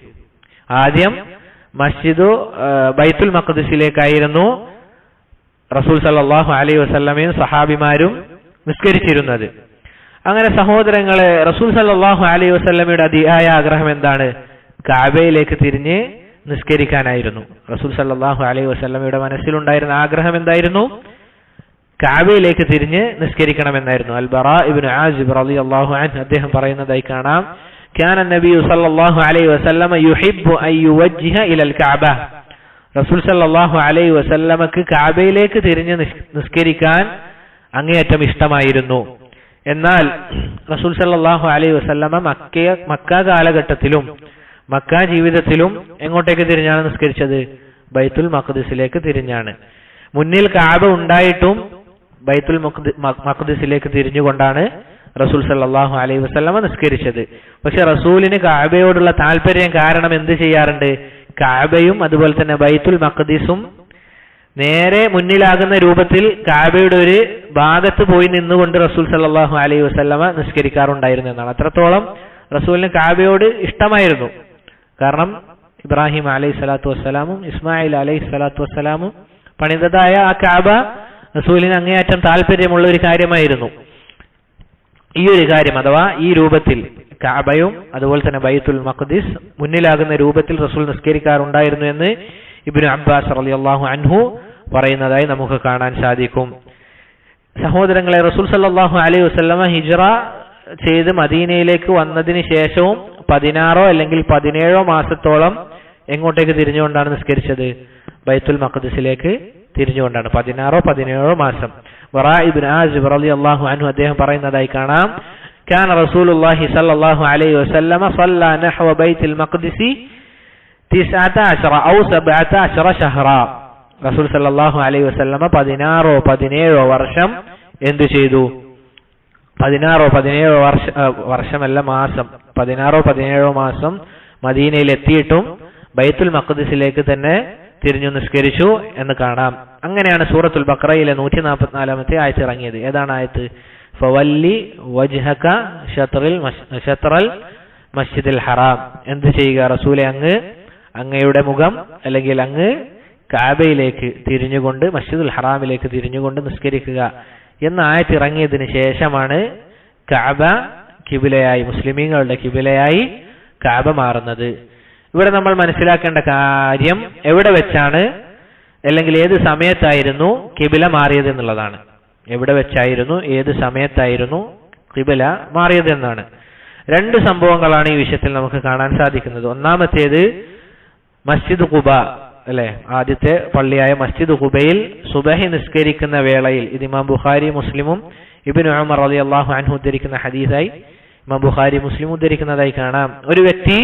ആദ്യം ബൈത്തുൽ മഖ്ദിസിലേക്കായിരുന്നു റസൂൽ സല്ലല്ലാഹു അലൈഹി വസല്ലമയും സഹാബിമാരും നിസ്കരിച്ചിരുന്നത്. അങ്ങനെ സഹോദരങ്ങളെ, റസൂൽ സല്ലല്ലാഹു അലൈഹി വസല്ലമയുടെ അതിയായ ആഗ്രഹം എന്താണ്? കഅബയിലേക്ക് തിരിഞ്ഞ് നിസ്കരിക്കാനായിരുന്നു. റസൂൽ സല്ലല്ലാഹു അലൈഹി വസല്ലമയുടെ മനസ്സിലുണ്ടായിരുന്ന ആഗ്രഹം എന്തായിരുന്നു? കഅബയിലേക്ക് തിരിഞ്ഞ് നിസ്കരിക്കണമെന്നായിരുന്നു. അൽ ബറാ ഇബ്നു ആസിബ് റളിയല്ലാഹു അൻഹു അദ്ദേഹം പറയുന്നതായി കാണാം, കാന നബി സല്ലല്ലാഹു അലൈഹി വസല്ലമ യുഹിബ്ബു അൻ യുവജ്ജിഹ ഇലൽ കഅബ. റസൂൽ സല്ലല്ലാഹു അലൈഹി വസല്ലമക്ക് കഅബയിലേക്ക് തിരിഞ്ഞ് നിസ്കരിക്കാൻ അങ്ങേയറ്റം ഇഷ്ടമായിരുന്നു. എന്നാൽ റസൂൽ സല്ലല്ലാഹു അലൈഹി വസല്ലമ മക്ക കാലഘട്ടത്തിലും മക്ക ജീവിതത്തിലും എങ്ങോട്ടേക്ക് തിരിഞ്ഞാണ് നിസ്കരിച്ചത്? ബൈത്തുൽ മഖ്ദിസിലേക്ക് തിരിഞ്ഞാണ്. മുന്നിൽ കഅബ ഉണ്ടായിട്ടും ബൈത്തുൽ മഖ്ദിസിലേക്ക് തിരിഞ്ഞുകൊണ്ടാണ് റസൂൽ സല്ലല്ലാഹു അലൈഹി വസല്ലമ നിസ്കരിച്ചത്. പക്ഷെ റസൂലിന് കഅബയോടുള്ള താല്പര്യം കാരണം എന്ത് ചെയ്യാറുണ്ട്? കഅബയും അതുപോലെ തന്നെ ബൈത്തുൽ മഖ്ദിസും നേരെ മുന്നിലാകുന്ന രൂപത്തിൽ കഅബയുടെ ഒരു ഭാഗത്ത് പോയി നിന്നുകൊണ്ട് റസൂൽ സല്ലല്ലാഹു അലൈഹി വസല്ലമ നിസ്കരിക്കാറുണ്ടായിരുന്നു എന്നാണ്. അത്രത്തോളം റസൂലിന് കഅബയോട് ഇഷ്ടമായിരുന്നു. കാരണം ഇബ്രാഹിം അലൈഹി സ്വലാത്തു വസ്സലാമും ഇസ്മായിൽ അലൈഹി സ്വലാത്തു വസ്സലാമും പണിതതായ ആ കഅബ റസൂലിന് അങ്ങേയറ്റം താല്പര്യമുള്ള ഒരു കാര്യമായിരുന്നു. ഈ ഒരു കാര്യം അഥവാ ഈ രൂപത്തിൽ കഅബയും അതുപോലെ തന്നെ ബൈത്തുൽ മഖ്ദിസ് മുന്നിലാകുന്ന രൂപത്തിൽ റസൂൽ നിസ്കരിക്കാറുണ്ടായിരുന്നു എന്ന് ഇബ്നു അബ്ബാസ് റളിയല്ലാഹു അൻഹു പറയുന്നതായി നമുക്ക് കാണാൻ സാധിക്കും. സഹോദരങ്ങളെ, റസൂൽ സല്ലല്ലാഹു അലൈഹി വസല്ലമ ഹിജ്റ ചെയ്ത് മദീനയിലേക്ക് വന്നതിന് ശേഷവും 16 അല്ലെങ്കിൽ 17 മാസത്തോളം എങ്ങോട്ടേക്ക് തിരിഞ്ഞുകൊണ്ടാണ് നിസ്കരിച്ചത്? ബൈത്തുൽ മഖ്ദിസിലേക്ക് തിരിഞ്ഞുകൊണ്ടാണ്. 16-17 മാസം. വറാ ഇബ്നു ആസിബ് റളിയല്ലാഹു അൻഹു അദ്ദേഹം പറയുന്നതായി കാണാം, കാന റസൂലുള്ളാഹി സ്വല്ലല്ലാഹു അലൈഹി വസല്ലമ സല്ല നഹ്വ ബൈത്തുൽ മഖ്ദിസി 19 ഔ 17 ശഹറ. റസൂൽ സല്ലല്ലാഹു അലൈഹി വസല്ലമ 16-17 വർഷം എന്തു ചെയ്തു? 16-17 വർഷമല്ല, മാസം. 16-17 മാസം മദീനയിൽ എത്തിയിട്ടും ബൈത്തുൽ മഖ്ദിസിലേക്ക് തന്നെ തിരിഞ്ഞു നിസ്കരിച്ചു എന്ന് കാണാം. അങ്ങനെയാണ് സൂറത്തുൽ ബഖറയിലെ 144-ാമത്തെ ആയത്ത് ഇറങ്ങിയത്. ഏതാണ് ആയത്ത്? ഫവല്ലി വജ്ഹക ഷത്റൽ മസ്ജിദിൽ ഹറാം. എന്ത് ചെയ്യുക റസൂലെ? അങ്ങയുടെ മുഖം അല്ലെങ്കിൽ അങ്ങ് കഅബയിലേക്ക് തിരിഞ്ഞുകൊണ്ട് മസ്ജിദുൽ ഹറാമിലേക്ക് തിരിഞ്ഞുകൊണ്ട് നിസ്കരിക്കുക എന്ന ആയത്ത് ഇറങ്ങിയതിന് ശേഷമാണ് കഅബ കിബിലയായി, മുസ്ലിമീങ്ങളുടെ കിബിലയായി കഅബ മാറുന്നത്. ഇവിടെ നമ്മൾ മനസ്സിലാക്കേണ്ട കാര്യം എവിടെ വെച്ചാണ് അല്ലെങ്കിൽ ഏത് സമയത്തായിരുന്നു കിബില മാറിയത് എന്നുള്ളതാണ്. എവിടെ വെച്ചായിരുന്നു, ഏത് സമയത്തായിരുന്നു കിബില മാറിയത് എന്നാണ്. 2 സംഭവങ്ങളാണ് ഈ വിഷയത്തിൽ നമുക്ക് കാണാൻ സാധിക്കുന്നത്. ഒന്നാമത്തേത് മസ്ജിദ് ഖുബ അല്ലെ, ആദ്യത്തെ പള്ളിയായ മസ്ജിദ് ഖുബയിൽ സുബഹി നിസ്കരിക്കുന്ന വേളയിൽ, ഇത് ഇമാം ബുഖാരി മുസ്ലിമും ഇബ്നു ഉമർ റളിയല്ലാഹു അൻഹു ഉദ്ധരിക്കുന്ന ഹദീസായി ഇമാം ബുഖാരി മുസ്ലിം ഉദ്ധരിക്കുന്നതായി കാണാം. ഒരു വ്യക്തി,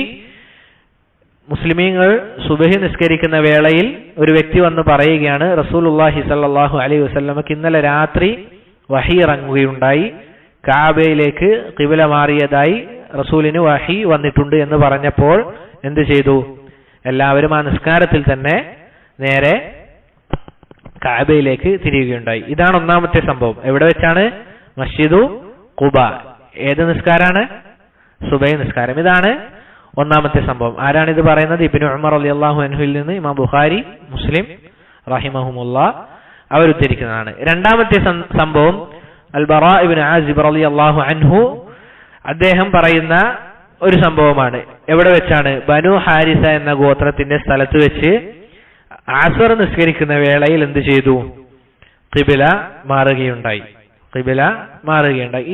മുസ്ലിമീങ്ങൾ സുബഹി നിസ്കരിക്കുന്ന വേളയിൽ ഒരു വ്യക്തി വന്ന് പറയുകയാണ്, റസൂലുള്ളാഹി സ്വല്ലല്ലാഹു അലൈഹി വസല്ലമക്ക് ഇന്നലെ രാത്രി വഹി ഇറങ്ങുകയുണ്ടായി, കഅബയിലേക്ക് ഖിബല മാറിയതായി റസൂലിന് വഹി വന്നിട്ടുണ്ട് എന്ന് പറഞ്ഞപ്പോൾ എന്ത് ചെയ്തു? എല്ലാവരും ആ നിസ്കാരത്തിൽ തന്നെ നേരെ കഅബയിലേക്ക് തിരിയുകയുണ്ടായി. ഇതാണ് ഒന്നാമത്തെ സംഭവം. എവിടെ വെച്ചാണ്? മസ്ജിദു ഖുബ. ഏത് നിസ്കാരാണ്? സുബഹി നിസ്കാരം. ഇതാണ് ഒന്നാമത്തെ സംഭവം. ആരാണ് ഇത് പറയുന്നത്? ഇബ്നു ഉമർ റളിയല്ലാഹു അൻഹുവിൽ നിന്ന് ഇമാം ബുഖാരി മുസ്ലിം റഹിമഹുമുല്ലാ അവർ ഉദ്ധരിക്കുന്നതാണ്. രണ്ടാമത്തെ സംഭവം അൽ ബറാ ഇബ്നു ആസിബ് റളിയല്ലാഹു അൻഹു അദ്ദേഹം പറയുന്ന ഒരു സംഭവമാണ്. എവിടെ വെച്ചാണ്? ബനു ഹാരിസ എന്ന ഗോത്രത്തിന്റെ സ്ഥലത്ത് വെച്ച് അസ്ർ നിസ്കരിക്കുന്ന വേളയിൽ എന്ത് ചെയ്തു? ഖിബില മാറുകയുണ്ടായി.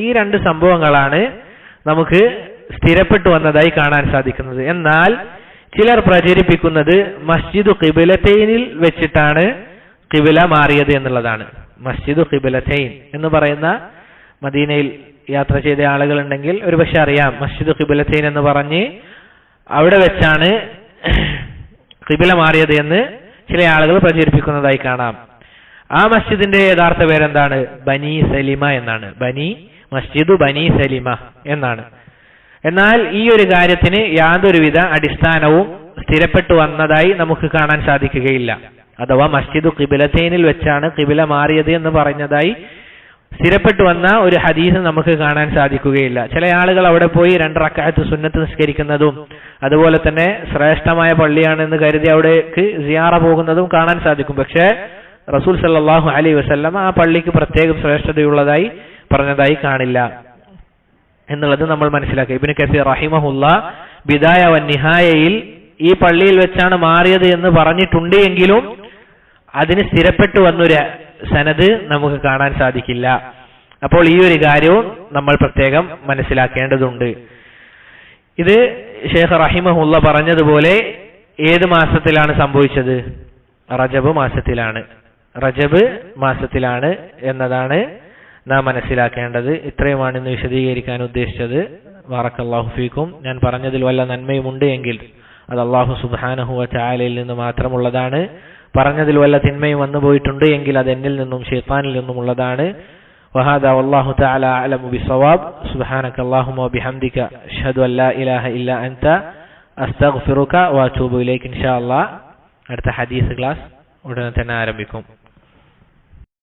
ഈ 2 സംഭവങ്ങളാണ് നമുക്ക് സ്ഥിരപ്പെട്ടു വന്നതായി കാണാൻ സാധിക്കുന്നത്. എന്നാൽ ചിലർ പ്രചരിപ്പിക്കുന്നത് മസ്ജിദു ഖിബലതൈനിൽ വെച്ചിട്ടാണ് ഖിബില മാറിയത് എന്നുള്ളതാണ്. മസ്ജിദു ഖിബലതൈൻ എന്ന് പറയുന്ന മദീനയിൽ യാത്ര ചെയ്ത ആളുകൾ ഉണ്ടെങ്കിൽ ഒരു പക്ഷെ അറിയാം. മസ്ജിദ് ഖിബലതൈൻ എന്ന് പറഞ്ഞ് അവിടെ വെച്ചാണ് ഖിബില മാറിയത് എന്ന് ചില ആളുകൾ പ്രചരിപ്പിക്കുന്നതായി കാണാം. ആ മസ്ജിദിന്റെ യഥാർത്ഥ പേരെന്താണ്? ബനി സലിമ എന്നാണ്. മസ്ജിദു ബനി സലിമ എന്നാണ്. എന്നാൽ ഈ ഒരു കാര്യത്തിന് യാതൊരുവിധ അടിസ്ഥാനവും സ്ഥിരപ്പെട്ടു വന്നതായി നമുക്ക് കാണാൻ സാധിക്കുകയില്ല. അഥവാ മസ്ജിദു ഖിബലതൈനിൽ വെച്ചാണ് ഖിബില മാറിയത് എന്ന് പറഞ്ഞതായി സ്ഥിരപ്പെട്ടു വന്ന ഒരു ഹദീസ് നമുക്ക് കാണാൻ സാധിക്കുകയില്ല. ചില ആളുകൾ അവിടെ പോയി 2 റക്അത്ത് സുന്നത്ത് നിസ്കരിക്കുന്നതും അതുപോലെ തന്നെ ശ്രേഷ്ഠമായ പള്ളിയാണെന്ന് കരുതി അവിടേക്ക് സിയാറ പോകുന്നതും കാണാൻ സാധിക്കും. പക്ഷേ റസൂൽ സല്ലല്ലാഹു അലൈഹി വസല്ലം ആ പള്ളിക്ക് പ്രത്യേകം ശ്രേഷ്ഠതയുള്ളതായി പറഞ്ഞതായി കാണില്ല എന്നുള്ളത് നമ്മൾ മനസ്സിലാക്കുക. ഇബ്നു കസീർ റഹിമഹുല്ലാ ബിദായ വൻ നിഹായയിൽ ഈ പള്ളിയിൽ വെച്ചാണ് മാറിയത് എന്ന് പറഞ്ഞിട്ടുണ്ട് എങ്കിലും അതിന് സ്ഥിരപ്പെട്ടു വന്നൊരു സനദ് നമുക്ക് കാണാൻ സാധിക്കില്ല. അപ്പോൾ ഈ ഒരു കാര്യവും നമ്മൾ പ്രത്യേകം മനസ്സിലാക്കേണ്ടതുണ്ട്. ഇത് ഷെയ്ഖ് റഹിമഹുല്ല പറഞ്ഞതുപോലെ ഏത് മാസത്തിലാണ് സംഭവിച്ചത്? റജബ് മാസത്തിലാണ് എന്നതാണ് നാം മനസ്സിലാക്കേണ്ടത്. ഇത്രയുമാണ് ഇന്ന് വിശദീകരിക്കാൻ ഉദ്ദേശിച്ചത്. ബാറക്കല്ലാഹു ഫീക്കും. ഞാൻ പറഞ്ഞതിൽ വല്ല നന്മയുമുണ്ട് എങ്കിൽ അത് അല്ലാഹു സുബ്ഹാനഹു വ തആലയിൽ നിന്ന് മാത്രമുള്ളതാണ്. പറഞ്ഞതിൽ വല്ല തിന്മയും വന്നു പോയിട്ടുണ്ട് എങ്കിൽ അത് എന്നിൽ നിന്നും ശൈത്താനിൽ നിന്നുമുള്ളതാണ്. വഹാദാ വല്ലാഹു തആല അഅലമു ബിസ്സവാബ്. സുബ്ഹാനകല്ലാഹുമ്മ വബിഹംദിക അഷ്ഹദു അൻ ലാ ഇലാഹ ഇല്ലാ അൻത അസ്തഗ്ഫിറുക വഅതൂബു ഇലൈക. ഇൻഷാ അല്ലാഹ് അടുത്ത ഹദീസ് ക്ലാസ് ഉടനെ തന്നെ ആരംഭിക്കും.